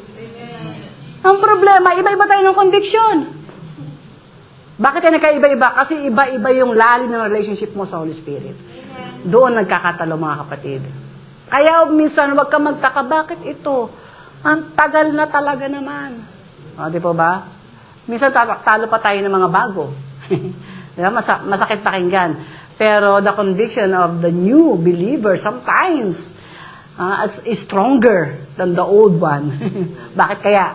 Ang problema, iba-iba tayo ng conviction. Bakit tayo nagkaiba-iba? Kasi iba-iba yung lalim ng relationship mo sa Holy Spirit. Doon nagkakatalo, mga kapatid. Kaya minsan, wag ka magtaka, bakit ito? Ang tagal na talaga naman. O, di po ba? Minsan talo pa tayo ng mga bago. Diba? Masakit pakinggan. Pero the conviction of the new believer sometimes is stronger than the old one. Bakit kaya?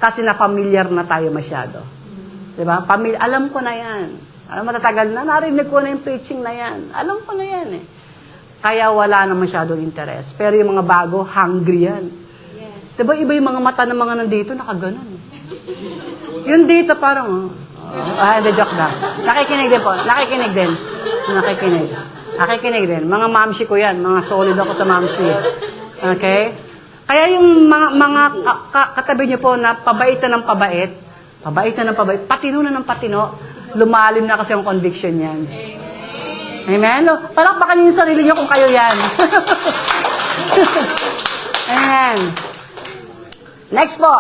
Kasi na-familiar na tayo masyado. Diba? Alam ko na yan. Matatagal na, narinig ko na yung preaching na yan. Alam ko na yan eh. Kaya wala na masyadong interest. Pero yung mga bago, hungry yan. Yes. Diba iba yung mga mata ng mga nandito, nakaganon. Yung dito parang, hindi, joke lang. Nakikinig din po. Nakikinig din. Mga mamshi ko yan. Mga solid ako sa mamshi. Okay? Kaya yung mga katabi niyo po na pabaitan ng pabait, patino na ng patino, lumalim na kasi ang conviction yan. Amen? Palakpakan niyo yung sarili niyo kung kayo yan. Amen. Next po.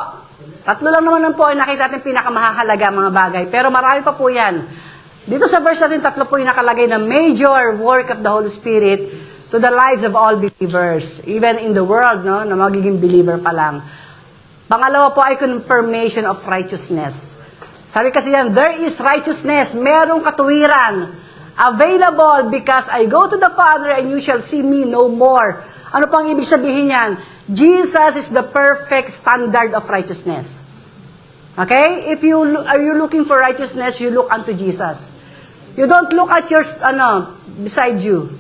Tatlo lang naman po ay nakita natin pinakamahalaga mga bagay. Pero marami pa po yan. Dito sa verse natin, tatlo po yung nakalagay na major work of the Holy Spirit to the lives of all believers. Even in the world, no, na magiging believer pa lang. Pangalawa po ay confirmation of righteousness. Sabi kasi yan, there is righteousness, merong katuwiran, available because I go to the Father and you shall see me no more. Ano pang ibig sabihin yan? Jesus is the perfect standard of righteousness. Okay? If are you looking for righteousness, you look unto Jesus. You don't look at your, beside you.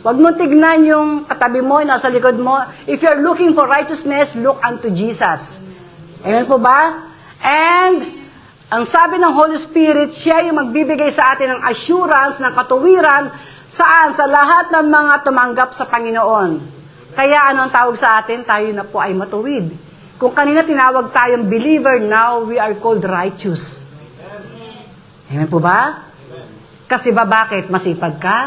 Wag mo tignan yung katabi mo, nasa likod mo. If you're looking for righteousness, look unto Jesus. Amen po ba? And, ang sabi ng Holy Spirit, siya yung magbibigay sa atin ng assurance, ng katuwiran, saan? Sa lahat ng mga tumanggap sa Panginoon. Kaya ano ang tawag sa atin? Tayo na po ay matuwid. Kung kanina tinawag tayong believer, now we are called righteous. Amen po ba? Kasi ba bakit? Masipag ka?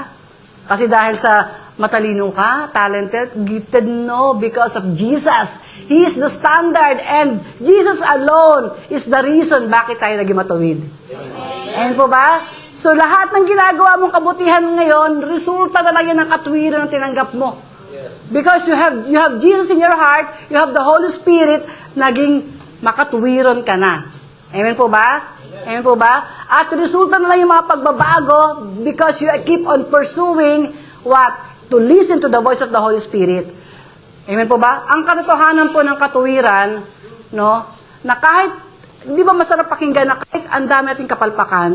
Kasi dahil sa matalino ka, talented, gifted? No, because of Jesus. He is the standard and Jesus alone is the reason bakit tayo naging matuwid. Amen po ba? So lahat ng ginagawa mong kabutihan ngayon, resulta na lang yan ng katuwiran ng tinanggap mo. Because you have Jesus in your heart, you have the Holy Spirit, naging makatuwiran ka na. Amen po ba? Amen po ba? At resulta na lang yung mga pagbabago because you keep on pursuing what? To listen to the voice of the Holy Spirit. Amen po ba? Ang katotohanan po ng katuwiran, no, na kahit, di ba masarap pakinggan na kahit ang dami nating kapalpakan,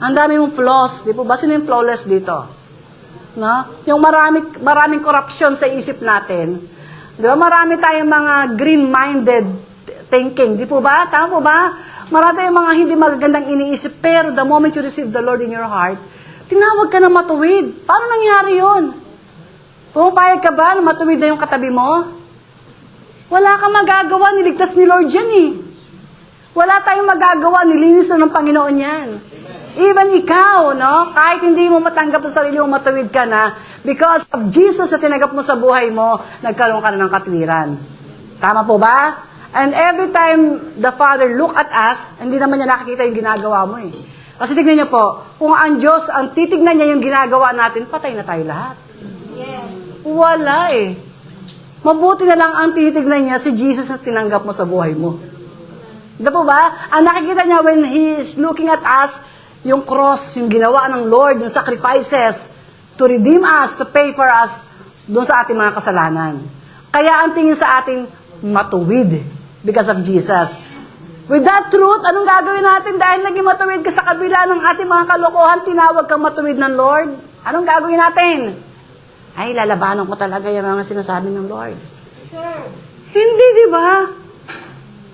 ang dami mong flaws, di po ba? Sino yung flawless dito? No? Yung maraming corruption sa isip natin. Di ba? Marami tayong mga green-minded thinking. Di po ba? Tama po ba? Marami tayong mga hindi magagandang iniisip. Pero the moment you receive the Lord in your heart, tinawag ka na matuwid. Paano nangyari yun? Pumapayag ka ba na matuwid na yung katabi mo? Wala kang magagawa. Niligtas ni Lord yan eh. Wala tayong magagawa. Nilinis na ng Panginoon yan. Even ikaw, no? Kahit hindi mo matanggap sa sarili mo, matuwid ka na, because of Jesus na tinanggap mo sa buhay mo, nagkaroon ka na ng katwiran. Tama po ba? And every time the Father look at us, hindi naman niya nakikita yung ginagawa mo eh. Kasi tignan niyo po, kung ang Diyos, ang titignan niya yung ginagawa natin, patay na tayo lahat. Yes. Wala eh. Mabuti na lang ang tinitignan niya si Jesus na tinanggap mo sa buhay mo. Ito po ba? Ang nakikita niya when He is looking at us, yung cross, yung ginawa ng Lord, yung sacrifices to redeem us, to pay for us doon sa ating mga kasalanan. Kaya ang tingin sa atin, matuwid because of Jesus. With that truth, anong gagawin natin? Dahil naging matuwid ka sa kabila ng ating mga kalokohan, tinawag kang matuwid ng Lord. Anong gagawin natin? Ay, lalabanan ko talaga yung mga sinasabi ng Lord. Sir. Hindi, di ba?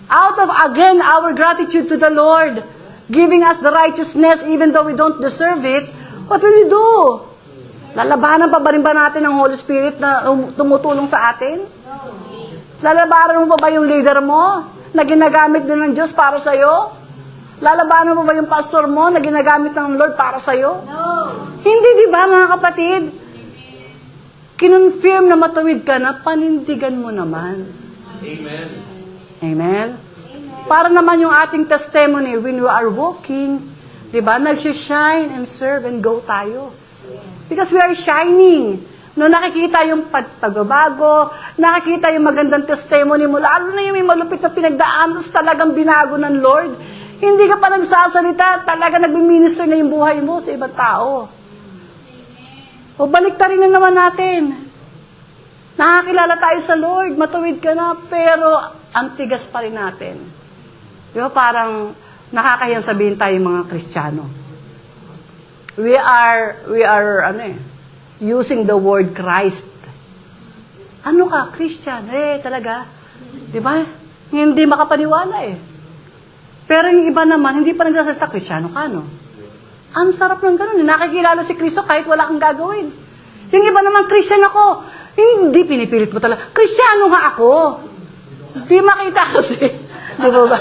Out of, again, our gratitude to the Lord, giving us the righteousness even though we don't deserve it, what will you do? Lalabanan pa ba rin ba natin ang Holy Spirit na tumutulong sa atin? Lalabanan mo pa ba yung leader mo na ginagamit din ng Diyos para sa'yo? Lalabanan mo ba yung pastor mo na ginagamit ng Lord para sa'yo? No. Hindi, di ba, mga kapatid? Kinonfirm na matuwid ka na, panindigan mo naman. Amen. Amen? Para naman yung ating testimony, when we are walking, di ba, nag-shine and serve and go tayo. Because we are shining. No, nakikita yung pagbabago, nakikita yung magandang testimony mo, lalo na yung may malupit na pinagdaan, tapos talagang binago ng Lord. Hindi ka pa nagsasalita, talaga nagmi-minister na yung buhay mo sa ibang tao. O baliktarin na naman natin. Nakakilala tayo sa Lord, matuwid ka na, pero ang tigas pa rin natin. Di ba, parang nakakahiyang sabihin tayo mga Kristiyano. We are using the word Christ. Ano ka, Christian? Talaga. Di ba? Hindi makapaniwala Pero yung iba naman, hindi pa nagsasalita, Kristiyano ka, no? Ang sarap ng ganun. Nakikilala si Kristo kahit wala kang gagawin. Yung iba naman, Christian ako. Hindi, pinipilit mo talaga. Kristiyano nga ako. Di makita kasi. Di ba ba?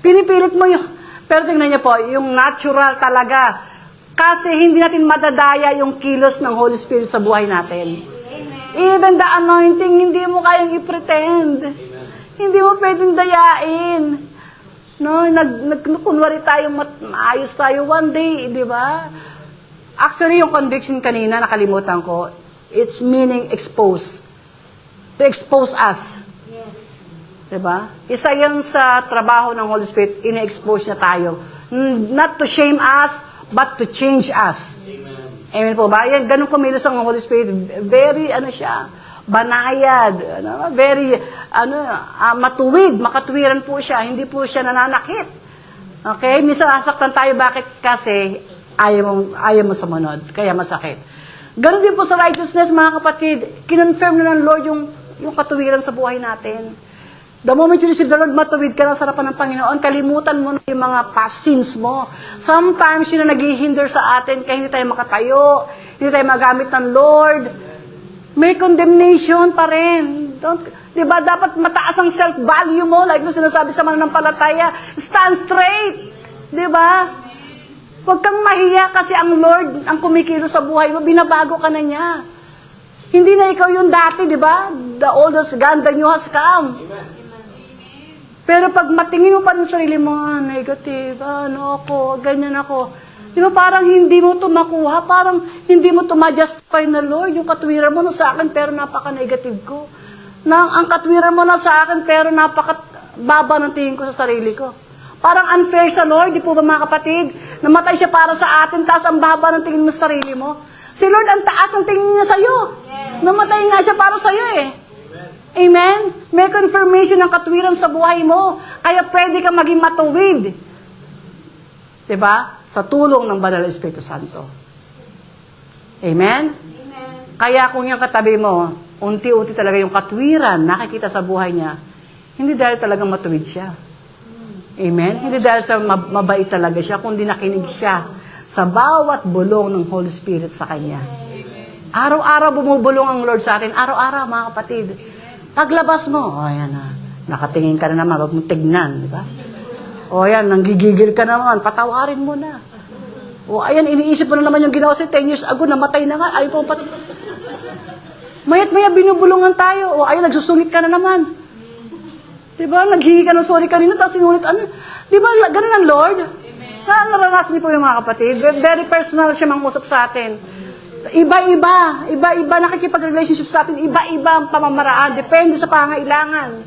Pinipilit mo yung... Pero tingnan niyo po, yung natural talaga. Kasi hindi natin madadaya yung kilos ng Holy Spirit sa buhay natin. Even the anointing, hindi mo kayang i-pretend. Hindi mo pwedeng dayain. No, kunwari tayong maayos tayo one day, di ba? Actually, yung conviction kanina, nakalimutan ko, it's meaning expose. To expose us. Yes. Di ba? Isa yan sa trabaho ng Holy Spirit, ina-expose niya tayo. Not to shame us, but to change us. Amen po ba? Yan, ganun kumilos ang Holy Spirit. Very, banayad, very, matuwid, makatwiran po siya. Hindi po siya nananakit. Okay? Minsan nasaktan tayo, bakit? Kasi ayaw mo sumunod, kaya masakit. Ganun din po sa righteousness, mga kapatid. Kinonfirm na ng Lord yung katuwiran sa buhay natin. The moment you receive the Lord, matuwid ka na sa harapan ng Panginoon, kalimutan mo na yung mga past sins mo. Sometimes yun na naghihinder sa atin, kaya hindi tayo makatayo, hindi tayo magamit ng Lord. May condemnation pa rin. Diba, dapat mataas ang self-value mo, like nung sinasabi sa mananampalataya, stand straight. Diba? Huwag kang mahiya kasi ang Lord, ang kumikilos sa buhay mo, binabago ka na niya. Hindi na ikaw yung dati, diba? The old has gone, the new has come. Pero pag matingin mo pa ng sarili mo, negative, ganyan ako. Di ba parang hindi mo ito makuha, parang hindi mo ito ma-justify na Lord, yung katwiran mo na sa akin pero napaka-negative ko. Ang katwiran mo na sa akin pero napaka-baba ng tingin ko sa sarili ko. Parang unfair sa Lord, di po ba mga kapatid? Namatay siya para sa atin, taas ang baba ng tingin mo sa sarili mo. Si Lord, ang taas ng tingin niya sa'yo. Namatay nga siya para sa'yo Amen? May confirmation ng katwiran sa buhay mo. Kaya pwede ka maging matuwid. Diba? Sa tulong ng Banal na Espiritu Santo. Amen? Amen. Kaya kung yung katabi mo, unti-unti talaga yung katwiran nakikita sa buhay niya, hindi dahil talagang matuwid siya. Amen? Hindi dahil sa mabait talaga siya, kundi nakinig siya sa bawat bulong ng Holy Spirit sa kanya. Araw-araw bumubulong ang Lord sa atin. Araw-araw, mga kapatid. Paglabas mo, ayan na. Nakatingin ka na naman, wag mong tignan, di ba? Ayan, nanggigigil ka naman, patawarin mo na. Ayan, iniisip mo na naman yung ginawa sa'yo 10 years ago, namatay na nga, ayaw pong Mayat-maya, binubulungan tayo. Ayan, nagsusungit ka na naman. Di ba? Naghingi ka ng sorry kanina, tapos sinunit, Di ba, ganun ang Lord? Naranasan niyo po yung mga kapatid. Very personal siya mangusap sa atin. Iba-iba nakikipag-relationship sa atin, iba-iba ang pamamaraan, depende sa pangailangan.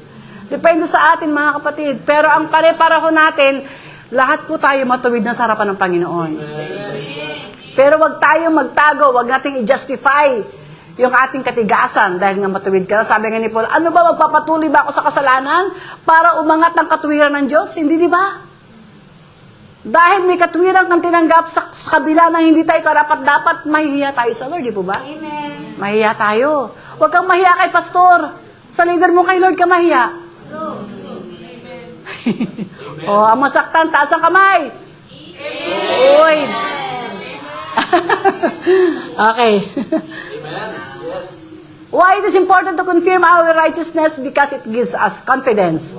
Depende sa atin, mga kapatid. Pero ang pare-pareho natin, lahat po tayo matuwid na sa harapan ng Panginoon. Pero wag tayo magtago, wag nating i-justify yung ating katigasan dahil nga matuwid ka. Sabi nga ni Paul, ano ba, magpapatuloy ba ako sa kasalanan para umangat ang katuwiran ng Diyos? Hindi, di ba? Dahil may katuwiran kang tinanggap sa kabila na hindi tayo karapat-dapat, mahihiya tayo sa Lord, di po ba? Amen. Mahiya tayo. Huwag kang mahiya kay pastor. Sa leader mo kay Lord ka mahiya. O, ang masaktan, taas ang kamay. Uy. Okay. Why it is important to confirm our righteousness? Because it gives us confidence.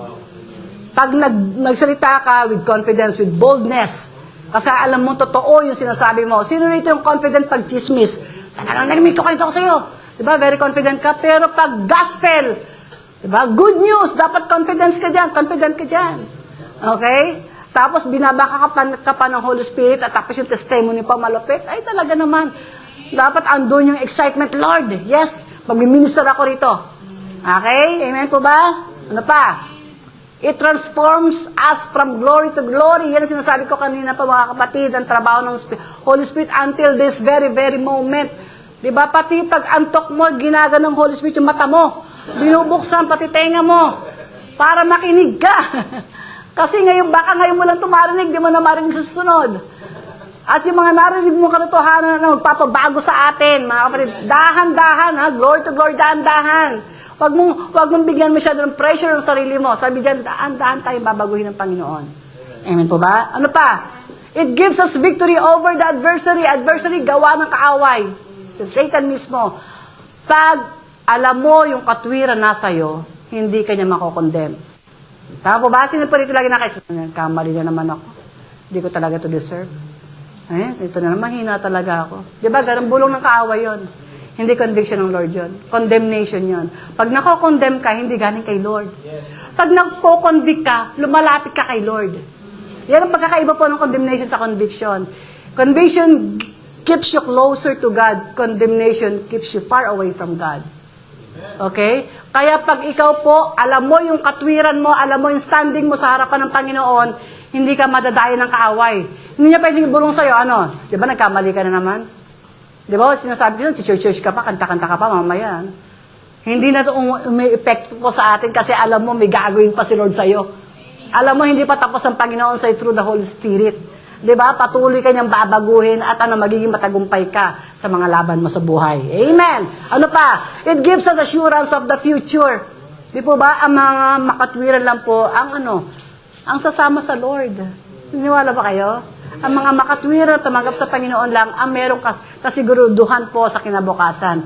Pag nagsalita ka with confidence, with boldness, kasi alam mo, totoo yung sinasabi mo. Sino rito yung confident pag chismis? Narinig ko kayo sa'yo. Diba? Very confident ka. Pero pag gospel, diba? Good news. Dapat confident ka dyan. Okay? Tapos binabaka ka pa ng Holy Spirit at tapos yung testimony pa malupit. Ay talaga naman. Dapat andun yung excitement, Lord. Yes, mag-minister ako rito. Okay? Amen po ba? Ano pa? It transforms us from glory to glory. Yan ang sinasabi ko kanina pa mga kapatid, ang trabaho ng Holy Spirit until this very, very moment. Diba? Pati pag antok mo, ginaga ng Holy Spirit yung mata mo. Binubuksan pati tenga mo para makinig ka. Kasi baka ngayon mo lang tumarinig, di mo na marinig sa susunod. At yung mga narinig mo katotohanan na magpapabago sa atin, mga kapatid, dahan-dahan, ha? Glory to glory, dahan-dahan. Wag mong bigyan masyado ng pressure ng sarili mo. Sabi dyan, dahan-dahan tayong babaguhin ng Panginoon. Amen po ba? Ano pa? It gives us victory over the adversary. Adversary, gawa ng kaaway. Sa Satan mismo. Pag alam mo yung katwiran nasa iyo, hindi ka niya makokondemn. Tama po ba? Sino po rito lagi kamali na naman ako. Hindi ko talaga to deserve. Ito na naman, hina talaga ako. Di ba, ganun bulong ng kaaway yon. Hindi conviction ng Lord yon. Condemnation yon. Pag nako-condemn ka, hindi galing kay Lord. Pag nako-convict ka, lumalapit ka kay Lord. Yan ang pagkakaiba po ng condemnation sa conviction. Conviction keeps you closer to God. Condemnation keeps you far away from God. Okay? Kaya pag ikaw po, alam mo yung katwiran mo, alam mo yung standing mo sa harapan ng Panginoon, hindi ka madadayo ng kaaway. Hindi niya pwedeng ibulong sa'yo, di ba nagkamali ka na naman? Di ba, sinasabi ko, church ka pa, kanta-kanta ka pa, mamaya. Hindi na ito may effect po sa atin kasi alam mo, may gagawin pa si Lord sa'yo. Alam mo, hindi pa tapos ang Panginoon sa'yo through the Holy Spirit. Di ba, patuloy ka niyang babaguhin at magiging matagumpay ka sa mga laban mo sa buhay. Amen! Ano pa? It gives us assurance of the future. Di po ba, ang mga makatwiran lang po, ang sasama sa Lord. Niniwala ba kayo? Ang mga makatwiran, tumanggap sa Panginoon lang, ang merong kasiguruduhan po sa kinabukasan.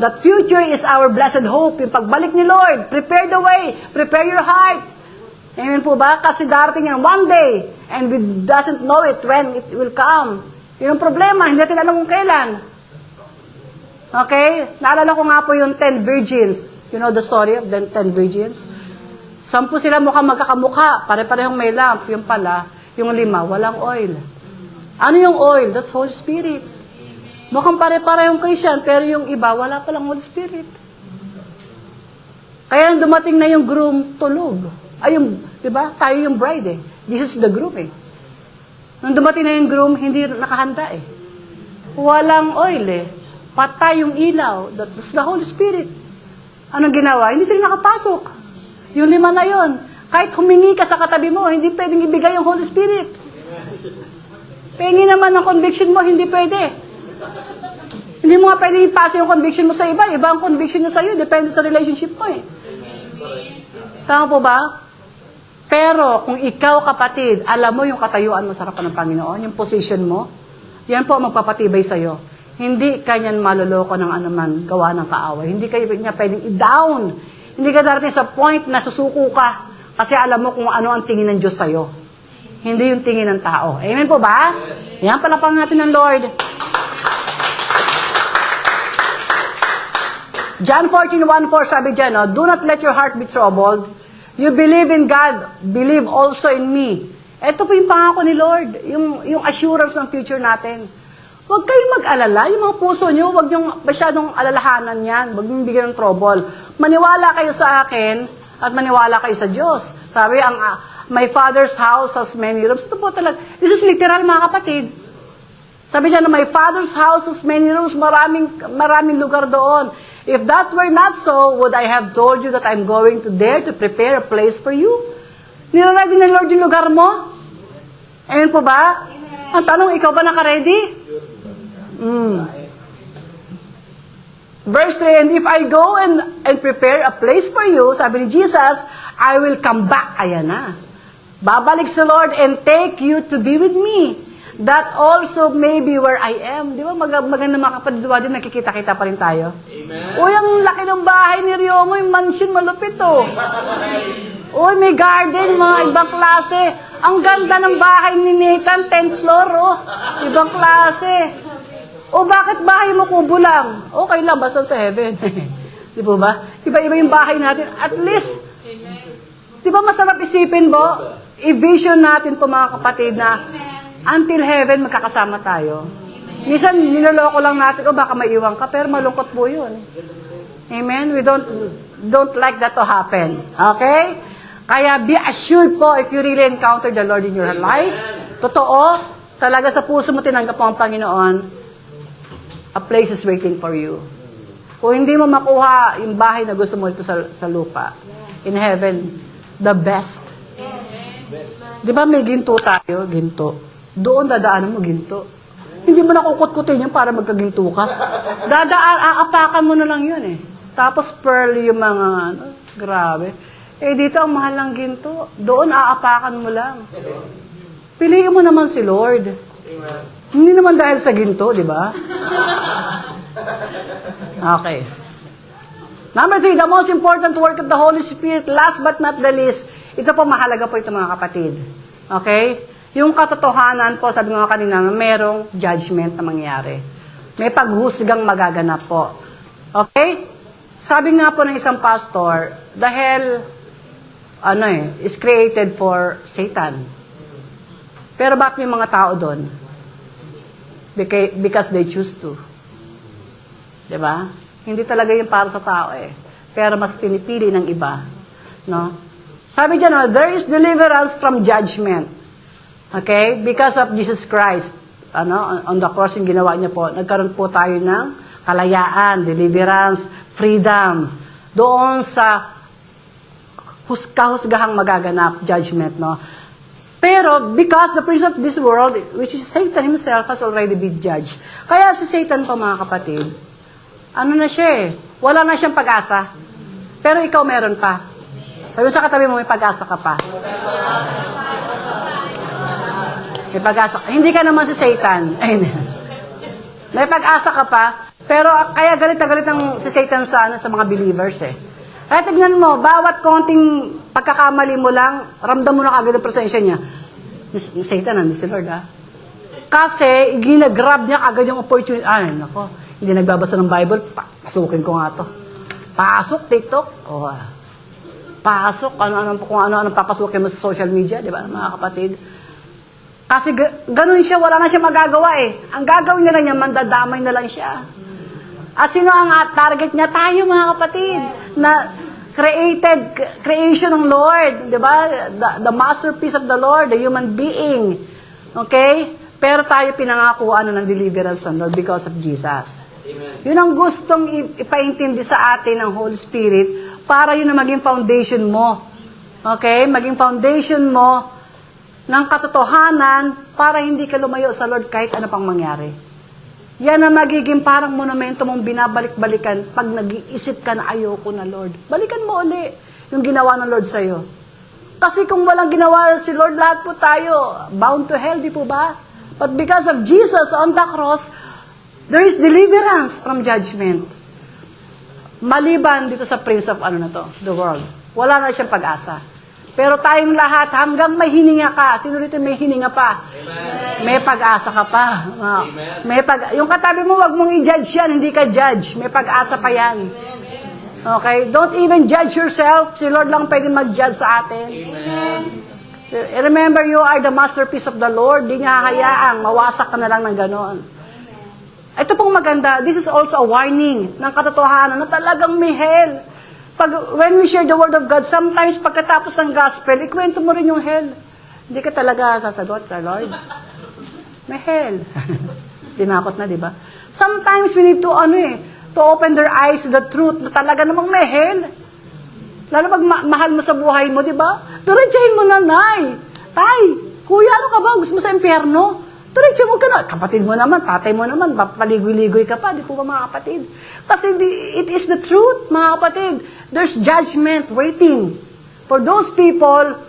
That future is our blessed hope. Yung pagbalik ni Lord, prepare the way, prepare your heart. Amen po ba? Kasi darating yan one day, and we doesn't know it when it will come. Yun ang problema, hindi natin alam kung kailan. Okay? Naalala ko nga po yung 10 virgins. You know the story of the 10 virgins? 10 sila mukhang magkakamukha, pare-parehong may lamp. Yung pala, yung 5, walang oil. Ano yung oil? That's Holy Spirit. Mukhang pare-parehong Christian, pero yung iba, wala palang Holy Spirit. Kaya nung dumating na yung groom, tulog. Ay, di ba? Tayo yung bride eh. Jesus is the groom eh. Nung dumating na yung groom, hindi nakahanda eh. Walang oil eh. Patay yung ilaw. That's the Holy Spirit. Anong ginawa? Hindi sila nakapasok. Yung 5 na yon. Kahit humingi ka sa katabi mo, hindi pwedeng ibigay yung Holy Spirit. Pengi naman ang conviction mo, hindi pwede. Hindi mo nga pwedeng ipasa yung conviction mo sa iba. Iba ang conviction niya sa iyo. Depende sa relationship mo eh. Tama po ba? Pero kung ikaw, kapatid, alam mo yung katayuan mo sa harapan ng Panginoon, yung position mo, yan po ang magpapatibay sa iyo. Hindi ka niyan maloloko ng anuman gawa ng kaaway. Hindi ka niya pwedeng i-down. Hindi ka darating sa point na susuko ka kasi alam mo kung ano ang tingin ng Diyos sa iyo. Hindi yung tingin ng tao. Amen po ba? Yan pala pang natin ng Lord. John 14:1-4 sabi dyan, do not let your heart be troubled. You believe in God, believe also in me. Ito po yung pangako ni Lord, yung assurance ng future natin. Huwag kayong mag-alala, yung mga puso nyo, huwag yung masyadong alalahanan yan, huwag yung bigyan ng trouble. Maniwala kayo sa akin at maniwala kayo sa Diyos. Sabi, my Father's house has many rooms. Ito po talaga, this is literal mga kapatid. Sabi niya na my Father's house has many rooms, maraming lugar doon. If that were not so, would I have told you that I'm going to there to prepare a place for you? Niready na Lord yung lugar mo? Ayan po ba? Ang tanong, ikaw ba naka-ready? Verse 3, and if I go and prepare a place for you, sabi ni Jesus, I will come back. Ayan na. Babalik si Lord and take you to be with me. That also may be where I am. Di ba maganda mga kapatidwa din, nakikita-kita pa rin tayo. Amen. Uy, ang laki ng bahay ni Riomo, yung mansion malupit oh. Uy, may garden, mga ibang klase. Ang ganda ng bahay ni Nathan, 10th floor oh. Ibang klase. O bakit bahay mo kubo lang? Okay lang, basta sa heaven. Di ba ba? Iba-iba yung bahay natin. At least, di ba masarap isipin mo? I-vision natin po mga kapatid na until heaven magkakasama tayo. Minsan, niloloko lang natin, baka maiwan ka, pero malungkot po yun. Amen? We don't like that to happen. Okay? Kaya be assured po if you really encounter the Lord in your life, totoo, talaga sa puso mo tinanggap mo ang Panginoon, a place is waiting for you. Kung hindi mo makuha yung bahay na gusto mo dito sa lupa, in heaven, the best. Di ba may ginto tayo? Ginto. Doon dadaanan mo ginto. Hindi mo nakukut-kutin yun para magkaginto ka. Aapakan mo na lang yun eh. Tapos pearl yung mga, grabe. Eh dito ang mahal ng ginto. Doon aapakan mo lang. Piliin mo naman si Lord. Hindi naman dahil sa ginto, di ba? Okay. Number 3, the most important work of the Holy Spirit, last but not the least, ito po mahalaga po ito mga kapatid. Okay? Yung katotohanan po, sabi nga kanina, merong judgment na mangyari. May paghusgang magaganap po. Okay? Sabi nga po ng isang pastor, the hell, is created for Satan. Pero bakit may mga tao doon? Because they choose to. Diba? Hindi talaga yung para sa tao eh. Pero mas pinipili ng iba. No? Sabi dyan, there is deliverance from judgment. Okay? Because of Jesus Christ, on the cross yung ginawa niya po, nagkaroon po tayo ng kalayaan, deliverance, freedom. Doon sa kahusgahang magaganap, judgment, no? Pero, because the prince of this world, which is Satan himself, has already been judged. Kaya si Satan po, mga kapatid, na siya eh, wala na siyang pag-asa. Pero ikaw meron pa. Sabi sa katabi mo, may pag-asa ka pa. May pag-asa. Hindi ka naman si Satan. May pag-asa ka pa, pero kaya galit na galit ang si Satan sa mga believers eh. Kaya tignan mo, bawat konting pagkakamali mo lang, ramdam mo na agad ang presensya niya. Satan, hindi si Lord Kasi, ginagrab niya agad yung opportunity. Nako, hindi nagbabasa ng Bible, pasukin ko nga to. Pasok, TikTok. Pasok, kung ano-ano papasukin mo sa social media, di ba, mga kapatid? Kasi ganun siya, wala na siya magagawa eh. Ang gagawin na lang niya, mandadamay na lang siya. At sino ang target niya? Tayo mga kapatid, na creation ng Lord, di ba? The masterpiece of the Lord, the human being. Okay? Pero tayo pinangakuan ng deliverance ng Lord because of Jesus. Amen. Yun ang gustong ipaintindi sa atin ng Holy Spirit para yun na maging foundation mo. Okay? Maging foundation mo ng katotohanan para hindi ka lumayo sa Lord kahit ano pang mangyari. Yan ang magiging parang monumento mong binabalik-balikan pag nag-iisip ka na ayoko na Lord. Balikan mo uli yung ginawa ng Lord sa'yo. Kasi kung walang ginawa si Lord, lahat po tayo bound to hell, di po ba? But because of Jesus on the cross, there is deliverance from judgment. Maliban dito sa prince of the world. Wala na siyang pag-asa. Pero tayong lahat, hanggang may hininga ka, sino rito may hininga pa? Amen. May pag-asa ka pa. Yung katabi mo, wag mong i-judge yan, hindi ka judge. May pag-asa pa yan. Okay? Don't even judge yourself. Si Lord lang pwede mag-judge sa atin. Amen. Remember, you are the masterpiece of the Lord. Di niya hahayaang mawasak ka na lang ng ganon. Ito pong maganda, this is also a warning ng katotohanan na talagang may hell. When we share the Word of God, sometimes pagkatapos ng gospel, ikwento mo rin yung hell. Hindi ka talaga sasagot, Lord. May hell. Tinakot na, di ba? Sometimes we need to, to open their eyes to the truth na talaga namang may hell. Lalo pag mahal mo sa buhay mo, di ba? Diretsahin mo na, Nay. Tay, kuya, ano ka ba? Gusto mo sa impyerno? Diretsahin mo ka na. Kapatid mo naman, tatay mo naman, paligoy-ligoy ka pa, di po ba mga kapatid? Kasi it is the truth, mga kapatid. There's judgment waiting for those people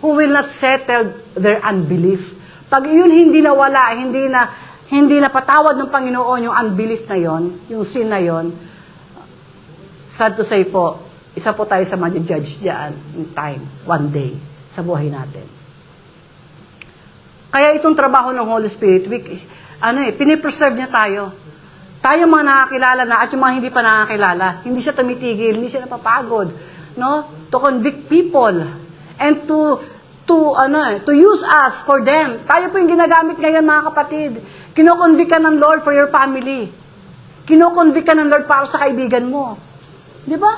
who will not settle their unbelief. Pag yun hindi nawala, hindi na patawad ng Panginoon yung unbelief na yon, yung sin na yon, sad to say po, isa po tayo sa ma-judge diyan in time, one day, sa buhay natin. Kaya itong trabaho ng Holy Spirit, pinipreserve niya tayo. Tayo mga nakakilala na at yung mga hindi pa nakakilala, hindi siya tumitigil, hindi siya napapagod, no? To convict people and to use us for them. Tayo po yung ginagamit ngayon, mga kapatid. Kino-convict ka ng Lord for your family. Kino-convict ka ng Lord para sa kaibigan mo. Di ba?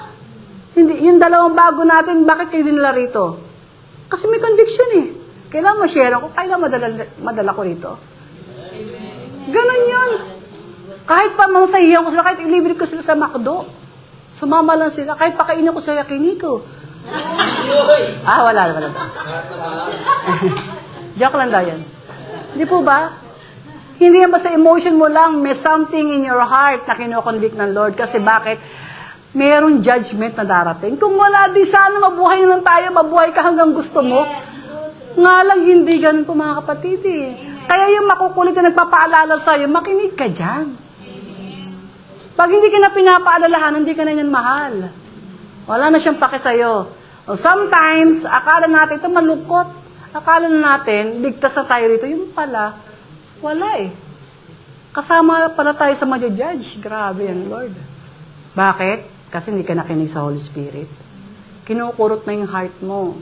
Hindi, yung dalawang bago natin, bakit kayo dinala rito? Kasi may conviction eh. Kailangan ma-share ako, kailangan madala ko rito. Ganon yun. Kahit pa mangsahiyan ko sila, kahit ilibre ko sila sa McDo, sumama lang sila, kahit pakainin ko sa yakiniko. Wala. Joke lang daw yan. Di po ba? Hindi yan ba sa emotion mo lang, may something in your heart na kinoconvict ng Lord. Kasi bakit? Mayroong judgment na darating. Kung wala, di sana mabuhay na lang tayo, mabuhay ka hanggang gusto mo. Nga lang, hindi ganun po mga kapatid eh. Kaya yung makukulit na nagpapaalala sa'yo, makinig ka dyan. Pag hindi ka na pinapaalalahan, hindi ka na yan mahal. Wala na siyang pake sa'yo. Sometimes, akala natin ito malungkot. Akala na natin, ligtas na tayo rito. Yung pala, wala eh. Kasama pala tayo sa ma-judge. Grabe yan, Lord. Bakit? Kasi hindi ka nakinig sa Holy Spirit. Kinukurot na yung heart mo.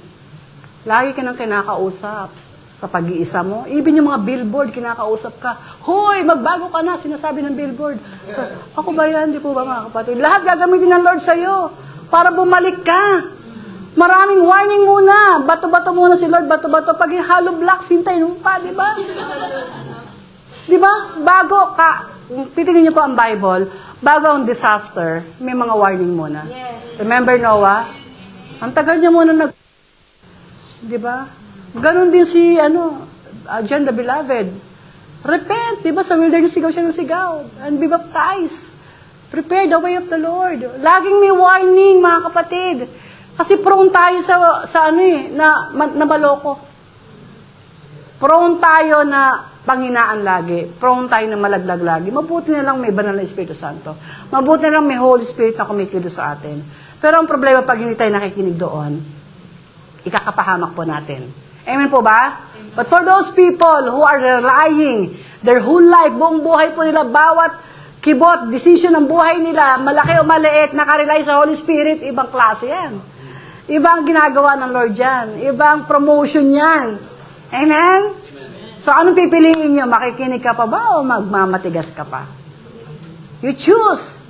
Lagi ka nang kinakausap sa pag-iisa mo. Even yung mga billboard, kinakausap ka. Hoy, magbago ka na, sinasabi ng billboard. Ako ba yan? Di po ba mga kapatid? Lahat gagamitin ng Lord sa'yo para bumalik ka. Maraming warning muna. Bato-bato muna si Lord, bato-bato. Pag yung hollow blocks, hintayin mo pa, di ba? Di ba? Bago ka, titignan niyo po ang Bible, bago ang disaster, may mga warning muna. Yes. Remember Noah? Ang tagal niya muna di ba? Ganon din si, John the Beloved. Repent, di ba? Sa wilderness, sigaw siya ng sigaw. And be baptized. Prepare the way of the Lord. Laging may warning, mga kapatid. Kasi prone tayo na maloko. Prone tayo na panghinaan lagi. Prone tayo na malaglag lagi. Mabuti na lang may banal na Espiritu Santo. Mabuti na lang may Holy Spirit na kumikilos sa atin. Pero ang problema, pag hindi tayo nakikinig doon, ikakapahamak po natin. Amen po ba? But for those people who are relying their whole life, buong buhay po nila, bawat kibot, decision ng buhay nila, malaki o maliit, nakarely sa Holy Spirit, ibang klase yan. Ibang ginagawa ng Lord yan. Ibang promotion yan. Amen? So, anong pipiliin nyo? Makikinig ka pa ba o magmamatigas ka pa? You choose.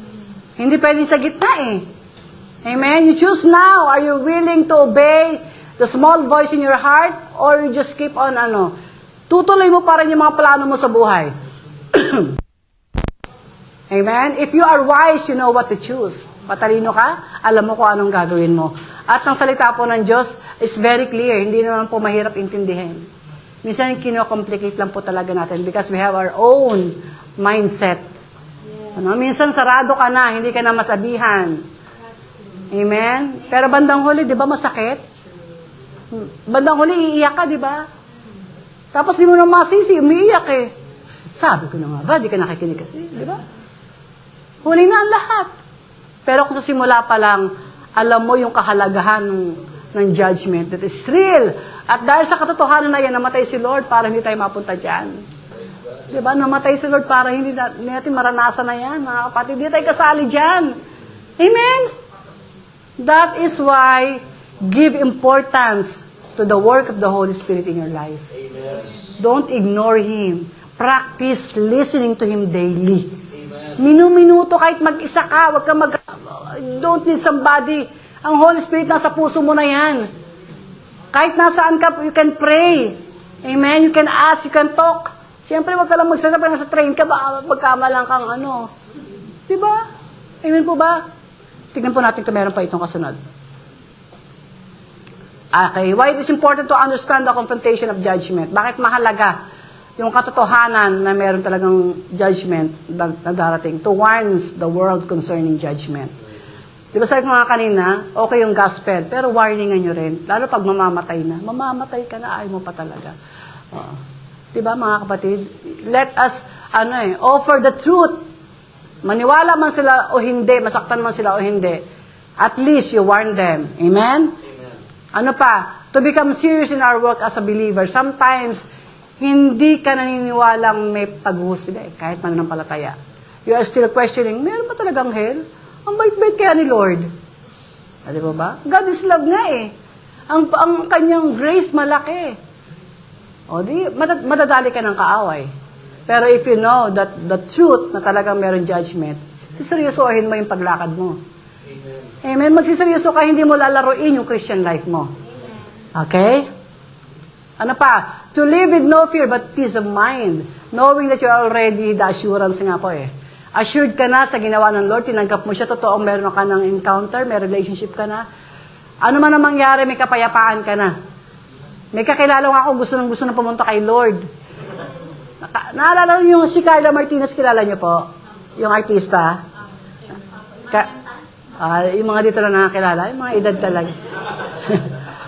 Hindi pwede sa gitna eh. Amen? You choose now. Are you willing to obey the small voice in your heart, or you just keep on, tutuloy mo pa rin yung mga plano mo sa buhay. Amen? If you are wise, you know what to choose. Matalino ka, alam mo kung anong gagawin mo. At ang salita po ng Diyos is very clear. Hindi naman po mahirap intindihin. Minsan, kino-complicate lang po talaga natin because we have our own mindset. Minsan, sarado ka na, hindi ka na masabihan. Amen? Pero bandang huli, di ba masakit? Bandang huli, iiyak ka, di ba? Tapos di mo na masisi, umiiyak eh. Sabi ko na nga ba, di ka nakikinig kasi, di ba? Huli na ang lahat. Pero kung sa simula pa lang, alam mo yung kahalagahan ng judgment that is real. At dahil sa katotohanan na yan, namatay si Lord para hindi tayo mapunta dyan. Di ba? Namatay si Lord para hindi natin maranasan na yan, mga kapatid. Hindi tayo kasali dyan. Amen? That is why give importance to the work of the Holy Spirit in your life. Amen. Don't ignore Him. Practice listening to Him daily. Amen. Minu-minuto kahit mag-isa ka, wag ka don't need somebody. Ang Holy Spirit nasa puso mo na yan. Kahit nasaan ka, you can pray. Amen. You can ask, you can talk Siyempre, wag ka lang magsalita pag nasa train ka, baka magkamalang kang ano. Diba? Amen po ba? Tignan po natin kung meron pa itong kasunod. Okay, why it is important to understand the confrontation of judgment? Bakit mahalaga yung katotohanan na meron talagang judgment na darating to warns the world concerning judgment? Di ba sabi ko nga kanina, okay yung gospel, pero warningan nyo rin, lalo pag mamamatay na. Mamamatay ka na, ayaw mo pa talaga. Di ba mga kapatid? Let us, offer the truth. Maniwala man sila o hindi, masaktan man sila o hindi, at least you warn them. Amen? Ano pa? To become serious in our work as a believer. Sometimes, hindi ka naniniwalang may paghuhusga kahit mananampalataya. You are still questioning, meron ba talagang hell? Ang bait-bait kaya ni Lord. Di ba ba? God is love nga eh. Ang kanyang grace malaki. O di, madadali ka ng kaaway. Pero if you know that the truth na talagang meron judgment, siseryosohin mo yung paglakad mo. Amen. Magsiseryoso ka, hindi mo lalaroin yung Christian life mo. Okay? Ano pa? To live with no fear but peace of mind. Knowing that you're already, the assurance nga po eh. Assured ka na sa ginawa ng Lord, tinanggap mo siya, totoong meron ka ng encounter, may relationship ka na. Ano man ang mangyari, may kapayapaan ka na. May kakilala ako, gusto na pumunta kay Lord. Naalala niyo yung si Carla Martinez, kilala niyo po? Yung artista? Yung mga dito na nakakilala, yung mga edad talaga.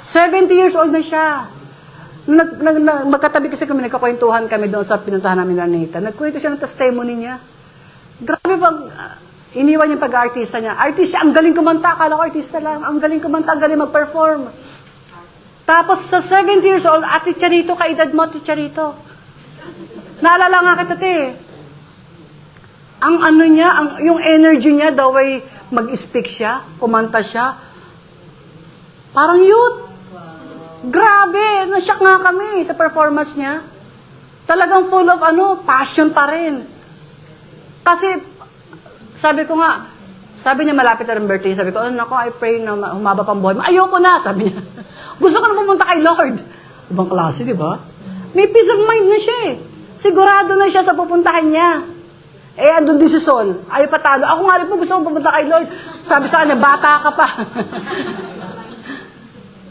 70 years old na siya. Magkatabi kasi kami, nagkakwentuhan kami doon sa pinuntahan namin na Nathan. Nagkwento siya ng testimony niya. Grabe bang, iniwan yung pag-artista niya. Artista, ang galing kumanta. Akala ko artista lang. Ang galing kumanta, ang galing mag-perform. Tapos sa 70 years old, Ate Charito, kaedad mo, Ate Charito. Naalala nga kita, te. Ang ano niya, yung energy niya, the way mag-speak siya, kumanta siya, parang youth. Grabe, nasyak nga kami sa performance niya. Talagang full of passion pa rin. Kasi, sabi ko nga, sabi niya malapit na rin birthday, sabi ko, nako, I pray na humaba pang buhay mo. Ayoko na, sabi niya. Gusto ko na pumunta kay Lord. Ibang klase, di ba? May peace of mind na siya eh. Sigurado na siya sa pupuntahan niya. Andun din si Sol. Ayaw patalo. Ako nga rin po gusto kong pumunta kay Lord. Sabi sa kanya, bata ka pa.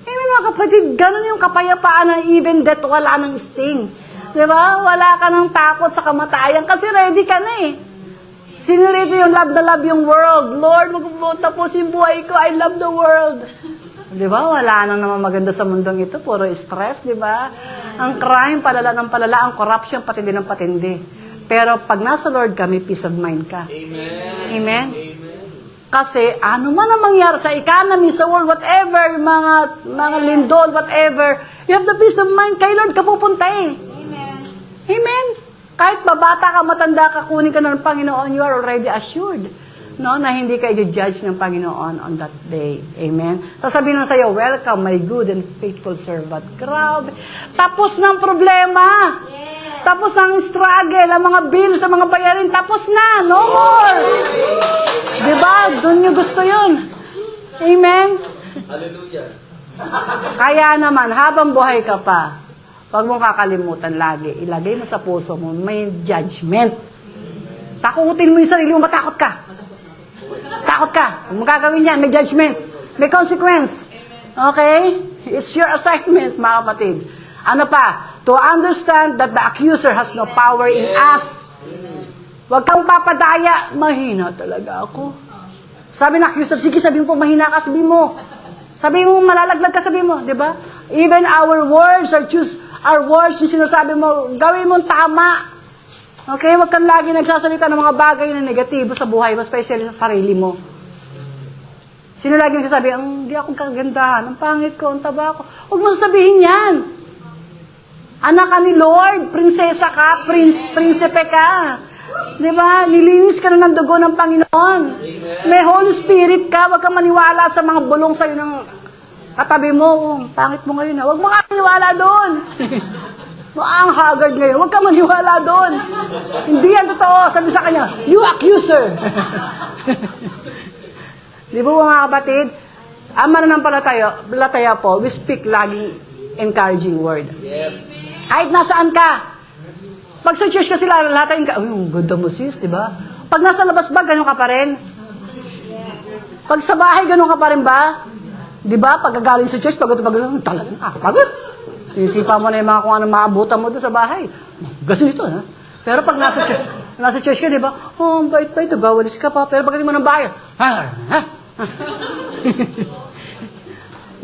Mga kapatid, ganun yung kapayapaan na even death wala ng sting. Diba? Wala ka ng takot sa kamatayan kasi ready ka na eh. Sinurito yung love na love yung world. Lord, magpaputapos yung buhay ko. I love the world. Diba? Wala nang naman maganda sa mundong ito. Puro stress, diba? Ang crime, palala ng palala. Ang corruption, patindi ng patindi. Pero pag nasa Lord ka, may peace of mind ka. Amen? Amen? Kasi ano man ang mangyari sa economy, sa world, whatever, mga lindol, whatever, you have the peace of mind. Kay Lord ka pupunta eh. Amen. Amen. Kahit babata ka, matanda ka, kunin ka ng Panginoon, you are already assured. No, na hindi ka i-judge ng Panginoon on that day. Amen. Sasabihin lang sa'yo, welcome, my good and faithful servant. Grabe. Tapos ng problema. Tapos ng struggle, ang mga bills, ang mga bayarin, tapos na. No more. Diba? Doon nyo gusto yun. Amen? Hallelujah. Kaya naman, habang buhay ka pa, huwag mong kakalimutan lagi. Ilagay mo sa puso mo, may judgment. Takutin mo yung sarili mo, matakot ka. Takot ka. Kung magagawin yan, may judgment. May consequence. Okay? It's your assignment, mga kapatid. Ano pa? To understand that the accuser has no power in us. Huwag kang papadaya. Mahina talaga ako. Sabi ng accuser, sige, sabi mo po, mahina ka, sabi mo. Sabi mo, malalaglag ka, sabi mo. Diba? Even our words, our words, yung sinasabi mo, gawin mo tama. Okay? Huwag kang lagi nagsasalita ng mga bagay na negatibo sa buhay mo, especially sa sarili mo. Sino lagi nagsasabi, hindi akong kagandahan, ang pangit ko, ang taba ko. Huwag mo sasabihin yan. Anak ka ni Lord, prinsesa ka, prinsipe ka. Diba? Nilinis ka na ng dugo ng Panginoon. May Holy Spirit ka, huwag kang maniwala sa mga bulong sa'yo ng katabi mo. Pangit mo ngayon. Huwag mo kang maniwala doon. Ang haggard ngayon, huwag kang maniwala doon. Hindi yan totoo. Sabi sa kanya, you accuser. Di ba mga kapatid? Ang mananampalataya po, we speak laging encouraging word. Yes. Kahit nasaan ka, Pag sa church kasi lahat ay, ang ganda mo sis, di ba? Pag nasa labas ba, ganun ka pa rin? Pag sa bahay, ganun ka pa rin ba? Di ba? Pag gagaling sa church, talaga nakakapagod. Isipan mo na yung mga kung anong maabutan mo doon sa bahay. Kasi ito, ha? Pero pag nasa church ka, di ba? Oh, ang bait-bait, gawalis ka pa. Pero pagdating mo ng bahay,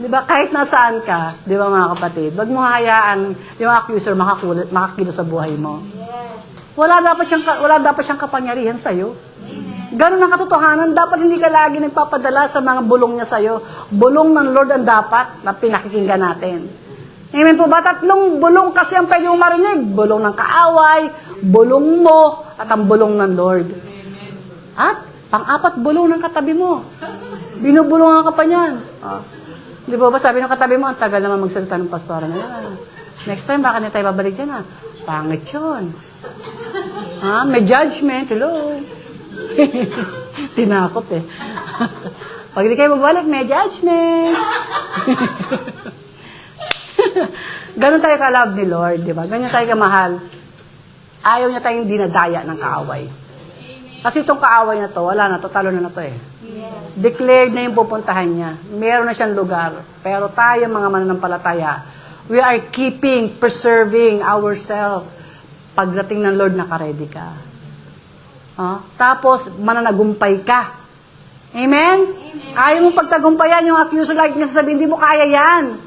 di ba? Kahit nasaan ka, di ba mga kapatid, wag mo hayaan yung accuser makakilo sa buhay mo. Wala dapat siyang kapangyarihan sa'yo. Ganun ang katotohanan. Dapat hindi ka lagi nagpapadala sa mga bulong niya sa'yo. Bulong ng Lord ang dapat na pinakikinggan natin. Amen po ba? 3 bulong kasi ang pwede mong marinig. Bulong ng kaaway, bulong mo, at ang bulong ng Lord. At pang-4, bulong ng katabi mo. Binubulungan ka pa niyan. Di ba sabi ng katabi mo, ang tagal naman magsalita ng pastora na yan. Next time, baka na tayo babalik dyan, ha? Pangit yun. May judgment. Hello. Tinakot eh. Pag hindi kayo magbalik, may judgment. Ganon tayo ka-love ni Lord, di ba? Ganyan tayo kamahal. Ayaw niya tayong dinadaya ng kaaway. Kasi itong kaaway na to, wala na to, talo na to eh. Declared na yung pupuntahan niya. Meron na siyang lugar. Pero tayo, mga mananampalataya, we are preserving ourselves. Pagdating ng Lord, naka-ready ka. Tapos, mananagumpay ka. Amen? Ayaw mong pagtagumpayan yung accuser like niya sasabihin, hindi mo kaya yan.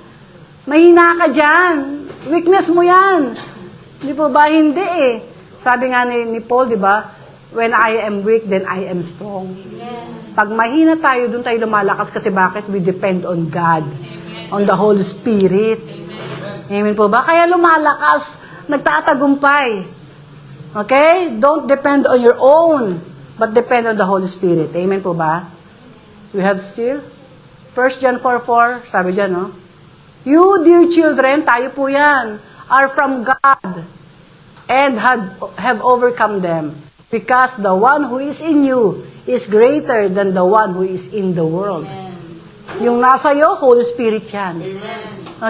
Mahina ka dyan. Weakness mo yan. Di po ba? Hindi eh. Sabi nga ni Paul, di ba? When I am weak, then I am strong. Pag mahina tayo, dun tayo lumalakas kasi bakit? We depend on God. On the Holy Spirit. Amen po ba? Kaya lumalakas. Nagtatagumpay. Okay? Don't depend on your own, but depend on the Holy Spirit. Amen po ba? We have still 1 John 4:4, sabi dyan, no? You, dear children, tayo po yan, are from God and have overcome them because the one who is in you is greater than the one who is in the world. Amen. Yung nasa iyo, Holy Spirit yan. Amen.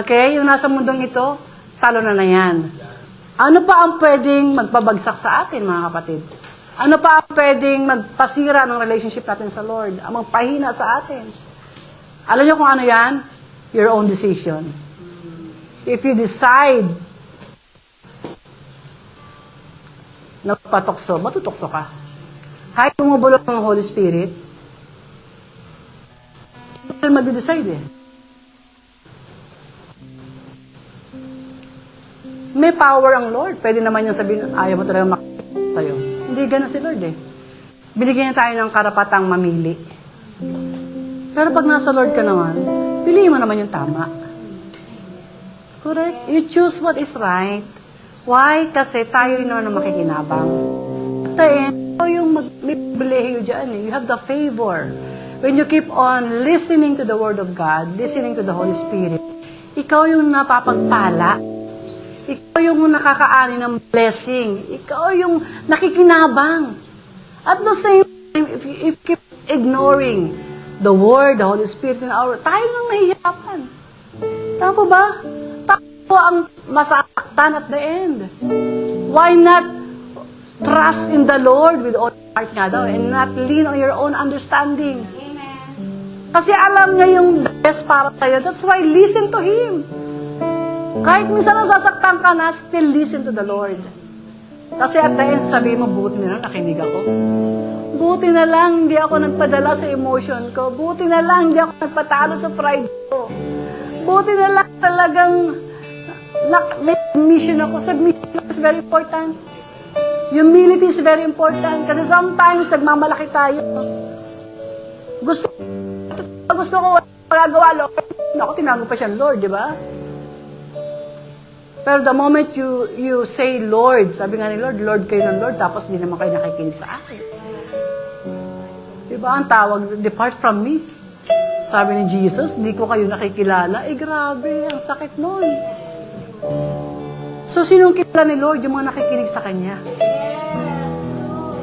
Okay? Yung nasa mundong ito, talo na yan. Ano pa ang pwedeng magpabagsak sa atin, mga kapatid? Ano pa ang pwedeng magpasira ng relationship natin sa Lord? Ang magpahina sa atin? Alam niyo kung ano yan? Your own decision. If you decide na patokso, matutokso ka. Kahit bumubulong ng Holy Spirit, hindi mo mag-decide eh. May power ang Lord. Pwede naman yung sabihin, ayaw mo talaga makikita tayo. Hindi ganun si Lord eh. Binigyan niya tayo ng karapatang mamili. Pero pag nasa Lord ka naman, piliin mo naman yung tama. Correct? You choose what is right. Why? Kasi tayo rin naman ang makikinabang. At yung may pribilehiyo dyan eh. You have the favor. When you keep on listening to the Word of God, listening to the Holy Spirit, ikaw yung napapagpala. Ikaw yung nakakaani ng blessing. Ikaw yung nakikinabang. At the same time, if you keep ignoring the Word, the Holy Spirit, tayo nang nahihirapan. Tama ba? Tayo ang masaktan at the end. Why not trust in the Lord with all your heart nga daw and not lean on your own understanding? Amen. Kasi alam niya yung best para tayo. That's why listen to Him. Kahit minsan nasasaktan ka na, still listen to the Lord. Kasi at the end, sabihin mo, buti na lang, nakinig ako. Buti na lang, hindi ako nagpadala sa emotion ko. Buti na lang, hindi ako nagpatalo sa pride ko. Buti na lang, talagang may mission ako. Submission is very important. Humility is very important. Kasi sometimes, nagmamalaki tayo. Gusto ko, magagawa, Lord. Ako, tinago pa siya, Lord, di ba? Pero the moment you say, Lord, sabi nga ni Lord, Lord kayo ng Lord, tapos hindi naman kayo nakikinig sa akin. Diba ang tawag, depart from me. Sabi ni Jesus, di ko kayo nakikilala. Grabe, ang sakit nun. So, sinong kilala ni Lord? Yung mga nakikinig sa Kanya.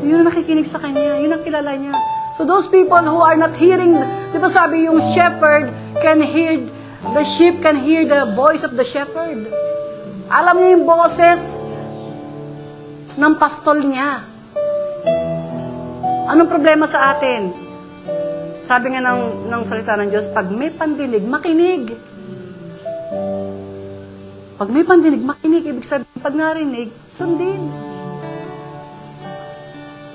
Yun ang nakikinig sa Kanya. Yun ang kilala niya. So, those people who are not hearing, di ba sabi yung shepherd can hear, the sheep can hear the voice of the shepherd. Alam niyo yung boses. ng pastol niya. Anong problema sa atin? Sabi nga ng salita ng Diyos, pag may pandinig, makinig. Pag may pandinig, makinig. Ibig sabihin, pag narinig, sundin.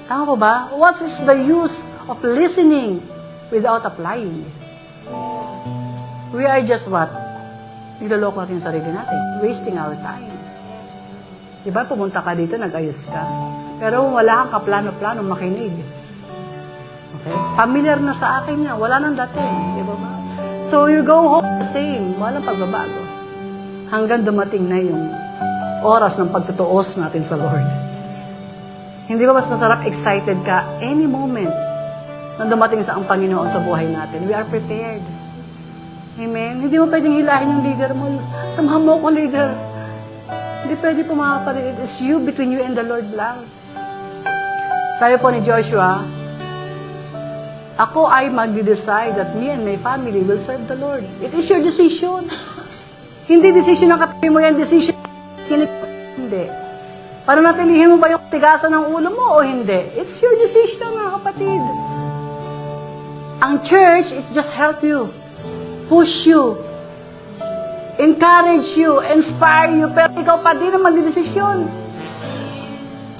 Tama po ba? What is the use of listening without applying? We are just what? Niloloko natin yung sarili natin. Wasting our time. Diba, pumunta ka dito, nag-ayos ka. Pero wala kang kaplano-plano, makinig. Okay? Familiar na sa akin niya. Wala nang dating. Diba ba? So, you go home the same. Walang pagbabago. Hanggang dumating na yung oras ng pagtutuos natin sa Lord. Hindi ba mas masarap, excited ka any moment na dumating sa ang Panginoon sa buhay natin? We are prepared. Amen? Hindi mo pwedeng hilahin yung leader mo. Samahan mo ako, leader. Hindi pwede po mga kapatid. It is you, between you and the Lord lang. Sabi po ni Joshua, ako ay magde-decide that me and my family will serve the Lord. It is your decision. Hindi decision ng katabi mo yan, decision hindi. Para natilihin mo ba yung tigasan ng ulo mo o hindi? It's your decision, mga kapatid. Ang church is just help you, push you, encourage you, inspire you, pero ikaw pa din ang magdedesisyon.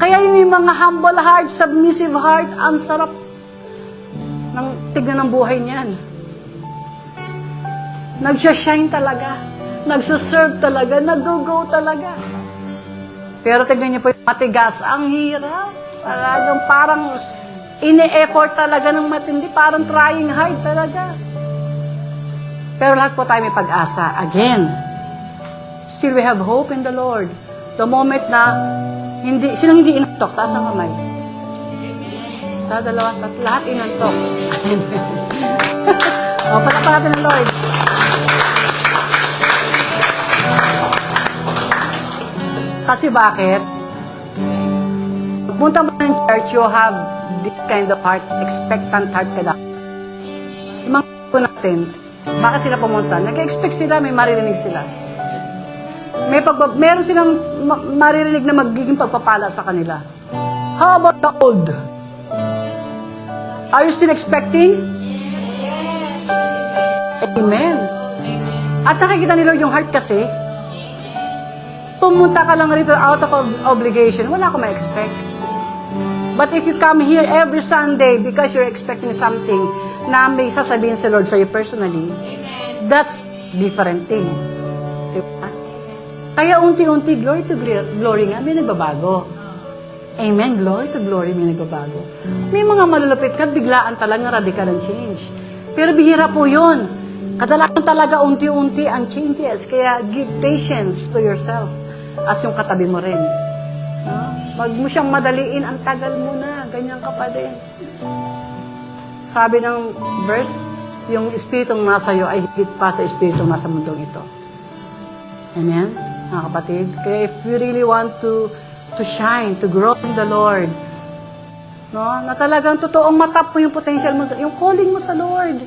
Kaya yung mga humble heart, submissive heart, ang sarap ng tignan ng buhay niyan. Nagsha-shine talaga, nagsaserve talaga, nag-go talaga. Pero tignan niyo po yung matigas, ang hirap. Talagang parang ini-effort talaga ng matindi, parang trying hard talaga. Pero lahat po tayo may pag-asa. Again, still we have hope in the Lord. The moment na, sinong hindi inantok? Taas ang kamay. Sa dalawa, lahat inantok. O, palapan natin ng Lord. Kasi bakit? Punta mo ng church, you have this kind of heart, expectant heart ka lang. Yung mga po natin, bakit sila pumunta? Nag-expect sila, may maririnig sila. Meron silang maririnig na magiging pagpapala sa kanila. How about the old? Are you still expecting? Yes. Amen. At nakikita ni Lord yung heart kasi, pumunta ka lang rito out of obligation, wala akong ma-expect. But if you come here every Sunday because you're expecting something na may sasabihin si Lord sa'yo personally, that's different thing. Diba? Kaya unti-unti, glory to glory nga, may nagbabago. Amen, glory to glory, may nagbabago. May mga malulupit ka, biglaan talaga radical ang change. Pero bihira po yun. Kadalasan talaga unti-unti ang changes. Kaya give patience to yourself. At yung katabi mo rin. No? Wag mo siyang madaliin, ang tagal mo na. Ganyan ka pa din. Sabi ng verse, yung espiritong nasa iyo ay higit pa sa espiritong nasa mundong ito. Amen? Mga kapatid. Kaya if you really want to shine, to grow in the Lord, no? Na talagang totoong matap mo yung potential mo, yung calling mo sa Lord.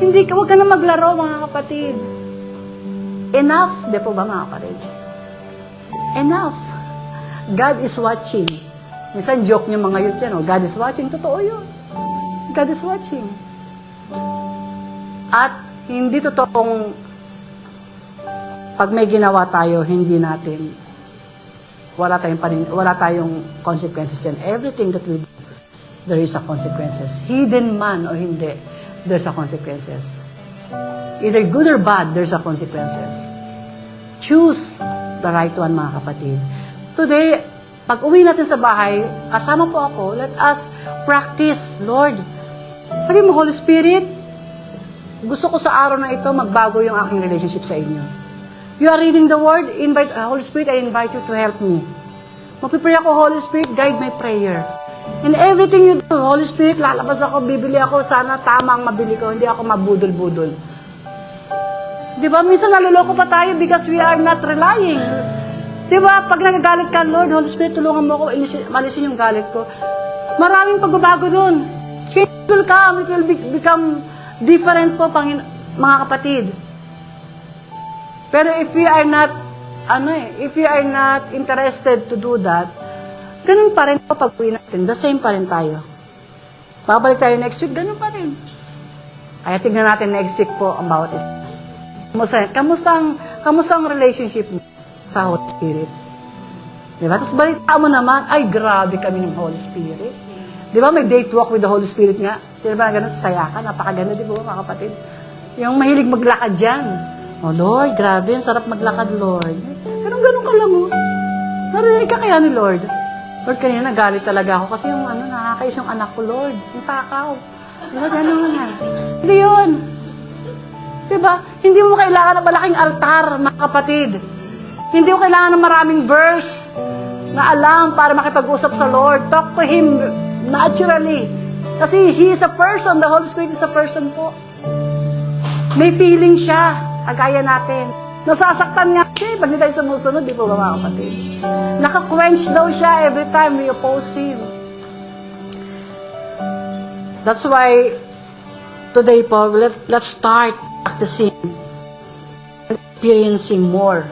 Huwag ka na maglaro, mga kapatid. Enough, di po ba, mga kapatid? Enough. God is watching. Minsan joke niyo mga youth yan, oh, God is watching. Totoo yun. God is watching. At hindi totoong pag may ginawa tayo, hindi natin wala tayong consequences dyan. Everything that we do, there is a consequences. Hidden man o hindi, there's a consequences. Either good or bad, there's a consequences. Choose the right one, mga kapatid. Today, pag uwi natin sa bahay, kasama po ako, let us practice, Lord. Sabi mo, Holy Spirit, gusto ko sa araw na ito, magbago yung aking relationship sa inyo. You are reading the Word, Holy Spirit, I invite you to help me. Magpipray ako, Holy Spirit, guide my prayer. In everything you do, Holy Spirit, lalabas ako, bibili ako, sana tama ang mabili ko, hindi ako mabudol-budol. Di ba? Minsan naluloko pa tayo because we are not relying. Di ba? Pag nagagalit ka, Lord, Holy Spirit, tulungan mo ako, malisin yung galit ko. Maraming pagbabago dun. Change will come, it will become different po, mga kapatid. Pero if we are not interested to do that, Ganun pa rin po pag uwi natin. The same pa rin tayo. Babalik tayo next week, ganun pa rin. Kaya tignan natin next week po ang bawat isa. Kamusta ang relationship mo sa Holy Spirit? Diba? Tapos balita mo naman, ay grabe kami ng Holy Spirit. Diba may date walk with the Holy Spirit nga? Sino ba na gano'n sa Sayakan? Napakaganda, di ba mga kapatid? Yung mahilig maglakad dyan. Oh Lord, grabe, ang sarap maglakad, Lord. Ganun ka lang, oh. Narinig ka kaya ni Lord? Lord, kanina nagalit talaga ako kasi yung nakakais yung anak ko, Lord. Yung takaw. Lord, ano nga? Hindi yun. Diba? Hindi mo kailangan ng malaking altar, mga kapatid. Hindi mo kailangan ng maraming verse na alam para makipag-usap sa Lord. Talk to Him naturally. Kasi He is a person. The Holy Spirit is a person po. May feeling siya. Kagaya natin. Nasasaktan nga siya. Pag hindi tayo sumusunod, di po ba mga kapatid? Naka-quench daw siya every time we oppose Him. That's why today po, let's start practicing, experiencing more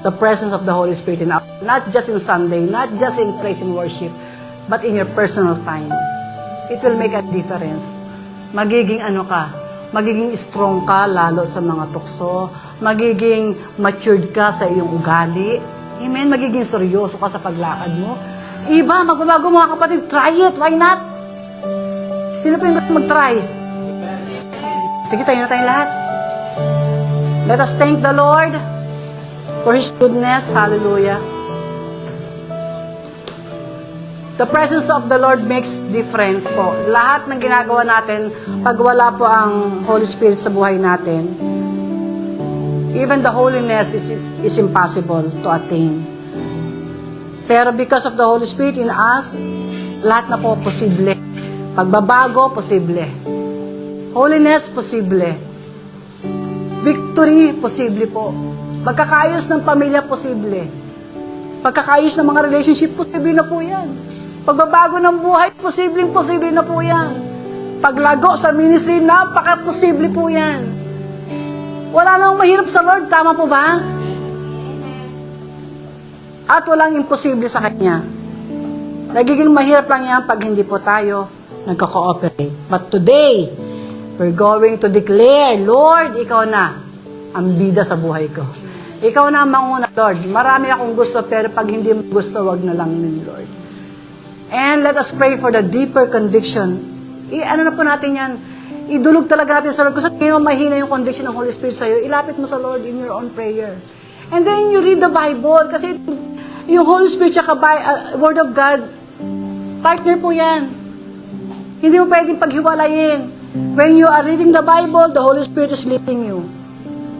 the presence of the Holy Spirit in our, not just in Sunday, not just in praise and worship, but in your personal time. It will make a difference. Magiging magiging strong ka lalo sa mga tukso, magiging matured ka sa iyong ugali. Amen? Magiging seryoso ka sa paglakad mo. Iba, magbabago mga kapatid, try it, why not? Sino pa yung mag-try? Sige, tayo na tayong lahat. Let us thank the Lord for His goodness. Hallelujah. The presence of the Lord makes difference po. Lahat ng ginagawa natin, pag wala po ang Holy Spirit sa buhay natin, even the holiness is impossible to attain. Pero because of the Holy Spirit in us, lahat na po posible. Pagbabago, posible. Holiness, posible. Victory, posible po. Pagkakaayos ng pamilya, posible. Pagkakaayos ng mga relationship, posible na po yan. Pagbabago ng buhay, posible na po yan. Paglago sa ministry, napaka-posible po yan. Wala nang mahirap sa Lord, tama po ba? At walang imposible sa Kanya. Nagiging mahirap lang yan pag hindi po tayo nagko-cooperate. But today, we're going to declare, Lord, Ikaw na ang bida sa buhay ko. Ikaw na ang manguna, Lord. Marami akong gusto, pero pag hindi mo gusto, wag na lang yun, Lord. And let us pray for the deeper conviction. Ano na po natin yan? Idulog talaga natin sa Lord. Kung sa tingin mo mahina yung conviction ng Holy Spirit sa'yo, ilapit mo sa Lord in your own prayer. And then you read the Bible. Kasi yung Holy Spirit tsaka Word of God, partner po yan. Hindi mo pwedeng paghiwalayin. When you are reading the Bible, the Holy Spirit is leading you.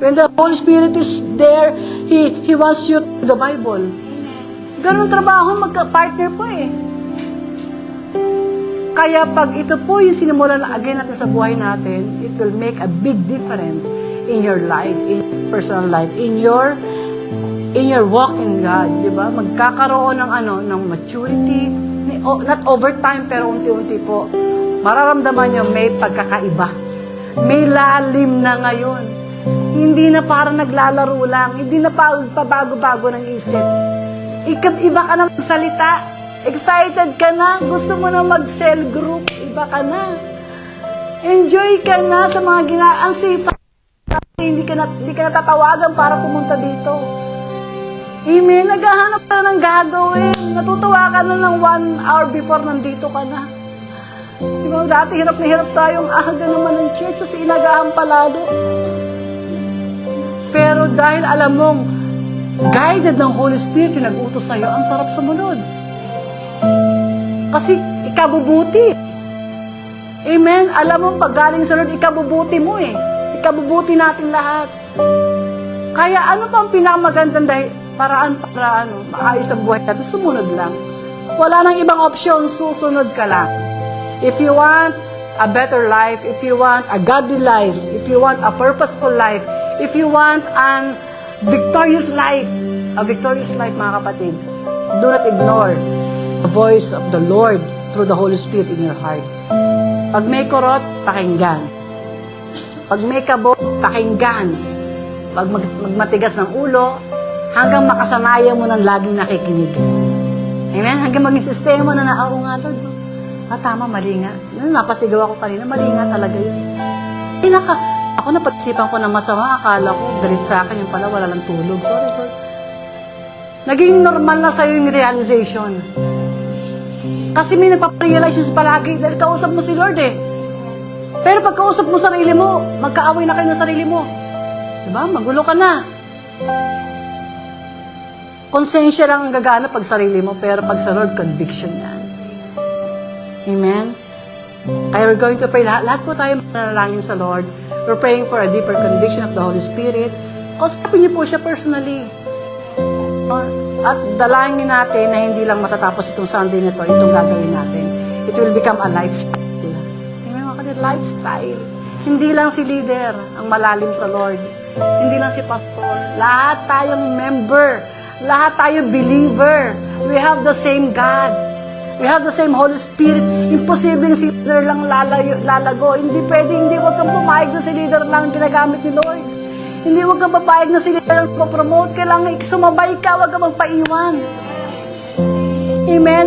When the Holy Spirit is there, He wants you to the Bible. Ganun trabaho, magka-partner po eh. Kaya pag ito po yung sinimulan again natin sa buhay natin, it will make a big difference in your life, in your personal life, in your walk in God, di ba? Magkakaroon ng maturity, not over time, pero unti-unti po. Mararamdaman nyo may pagkakaiba. May lalim na ngayon. Hindi na parang naglalaro lang, hindi na pabago-bago ng isip. Iba ka na magsalita. Excited ka na, gusto mo na mag-cell group, iba ka na. Enjoy ka na sa mga ang sipa. Hindi ka na tatawagan para pumunta dito. Amen, naghahanap ka na ng gagawin. Natutuwa ka na ng 1 hour before nandito ka na. Diba, dati hirap na hirap tayong aga naman ng church, kasi inagahan palado. Pero dahil alam mong guided ng Holy Spirit yung nag-utos sa'yo, ang sarap sumunod. Kasi ikabubuti. Amen? Alam mo, pag galing sa Lord, ikabubuti mo eh. Ikabubuti natin lahat. Kaya ano pa ang pinakamagandang paraan para maayos ang buhay natin? Sumunod lang. Wala nang ibang option, susunod ka lang. If you want a better life, if you want a godly life, if you want a purposeful life, if you want a victorious life, mga kapatid, do not ignore the voice of the Lord through the Holy Spirit in your heart. Pag may kurot, pakinggan. Pag may kabot, pakinggan. Pag magmatigas ng ulo, hanggang makasanayan mo ng laging nakikinig. Amen? Hanggang maging sistema na oo nga, Lord. Tama, mali nga. Napasigaw ako kanina, mali nga talaga yun. Ako napag-isipan ko na masama, akala ko galit sa akin, yung pala wala lang tulog. Sorry, Lord. Naging normal na sa'yo yung realization. Kasi may nagpaparealize yun palagi dahil kausap mo si Lord eh. Pero pag kausap mo sarili mo, magkaaway na kayo ng sarili mo. Diba? Magulo ka na. Konsensya lang ang gagana pag sarili mo, pero pag sa Lord, conviction yan. Amen? Kaya we're going to pray. Lahat po tayo mananalangin sa Lord. We're praying for a deeper conviction of the Holy Spirit. Kausapin niyo po siya personally. At dalangin natin na hindi lang matatapos itong Sunday na ito, itong gagawin natin. It will become a lifestyle. Amen, mga kapatid, lifestyle. Hindi lang si leader ang malalim sa Lord. Hindi lang si pastor. Lahat tayong member. Lahat tayo believer. We have the same God. We have the same Holy Spirit. Imposible si leader lang lalago. Hindi pwede, hindi wag kang pumayag na si leader lang ang ginagamit ni Lord. Hindi wag kang papayag na si leader lang promote. Kailangan sumabay ka, wag kang magpaiwan. Amen?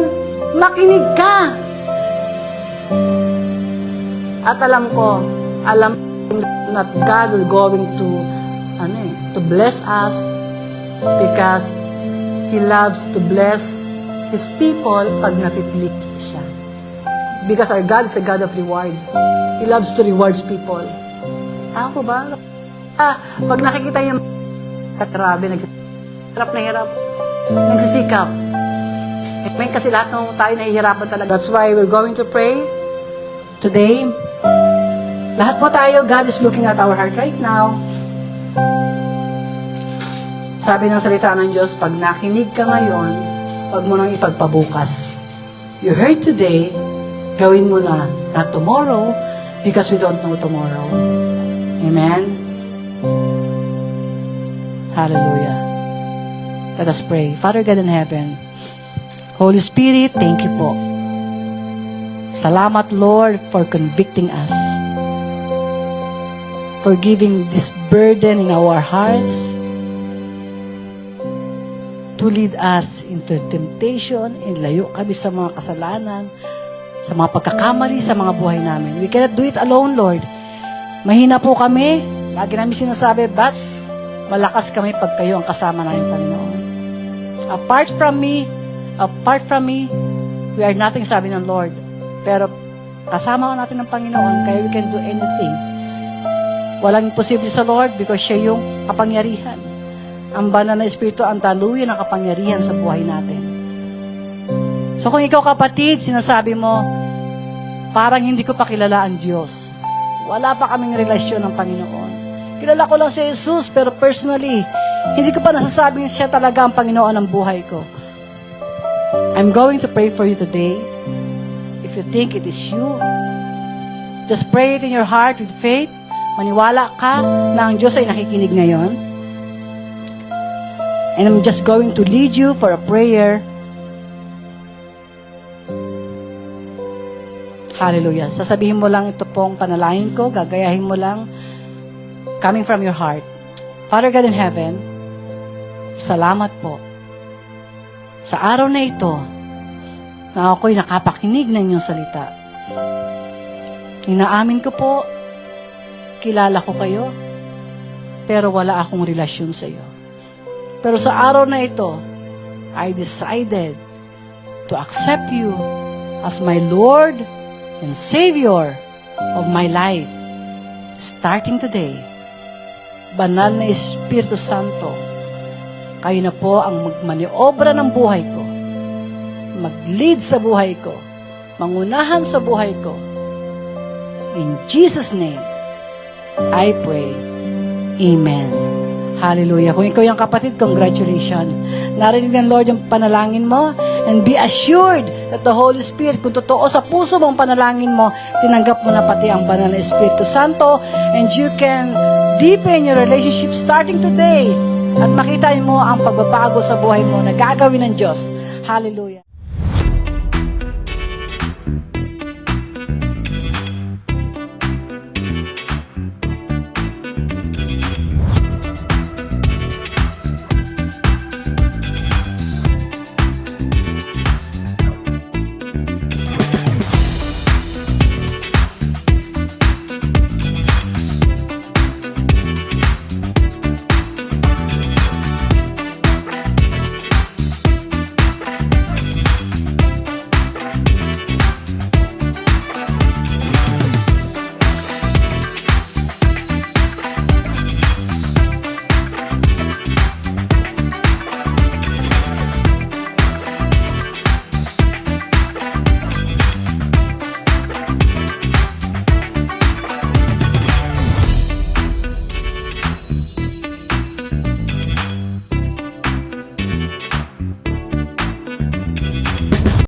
Makinig ka. At alam that God will going to bless us because He loves to bless His people pag napipili siya. Because our God is a God of reward. He loves to reward people. Ako ba? Pag nakikita niyo, grabe, hirap na hirap. Nagsisikap. Amen, kasi lahat ng tayo nahihirapan talaga. That's why we're going to pray today. Lahat po tayo, God is looking at our heart right now. Sabi ng salita ng Diyos, pag nakinig ka ngayon, huwag mo nang ipagpabukas. You heard today, gawin mo na, not tomorrow, because we don't know tomorrow. Amen? Hallelujah. Let us pray. Father God in heaven, Holy Spirit, thank you po. Salamat, Lord, for convicting us. For giving this burden in our hearts to lead us into temptation, and layo kami sa mga kasalanan, sa mga pagkakamali sa mga buhay namin. We cannot do it alone, Lord. Mahina po kami. Lagi namin sinasabi, but malakas kami pag kayo ang kasama namin, Panginoon. Apart from me, we are nothing, sabi ng Lord. Pero kasama natin ng Panginoon, kaya we can do anything. Walang imposible sa Lord because siya yung kapangyarihan. Ang banal na Espiritu ang daluyan ng kapangyarihan sa buhay natin. So kung ikaw kapatid, sinasabi mo, parang hindi ko pa kilala ang Diyos. Wala pa kaming relasyon ng Panginoon. Kilala ko lang si Jesus, pero personally, hindi ko pa nasasabing siya talaga ang Panginoon ng buhay ko. I'm going to pray for you today. If you think it is you, just pray it in your heart with faith. Maniwala ka na ang Diyos ay nakikinig ngayon. And I'm just going to lead you for a prayer. Hallelujah. Sasabihin mo lang ito pong panalangin ko, gagayahin mo lang, coming from your heart. Father God in heaven, salamat po sa araw na ito na ako'y nakapakinig ng iyong salita. Inaamin ko po, kilala ko kayo, pero wala akong relasyon sa iyo. Pero sa araw na ito, I decided to accept you as my Lord and Savior of my life. Starting today, banal na Espiritu Santo, kayo na po ang magmaniobra ng buhay ko, mag-lead sa buhay ko, mangunahan sa buhay ko. In Jesus' name, I pray. Amen. Hallelujah. Kung ikaw yung kapatid, congratulations. Narinig ng Lord yung panalangin mo, and be assured that the Holy Spirit, kung totoo sa puso mong panalangin mo, tinanggap mo na pati ang banal na Espiritu Santo, and you can deepen your relationship starting today, at makita mo ang pagbabago sa buhay mo na gagawin ng Diyos. Hallelujah.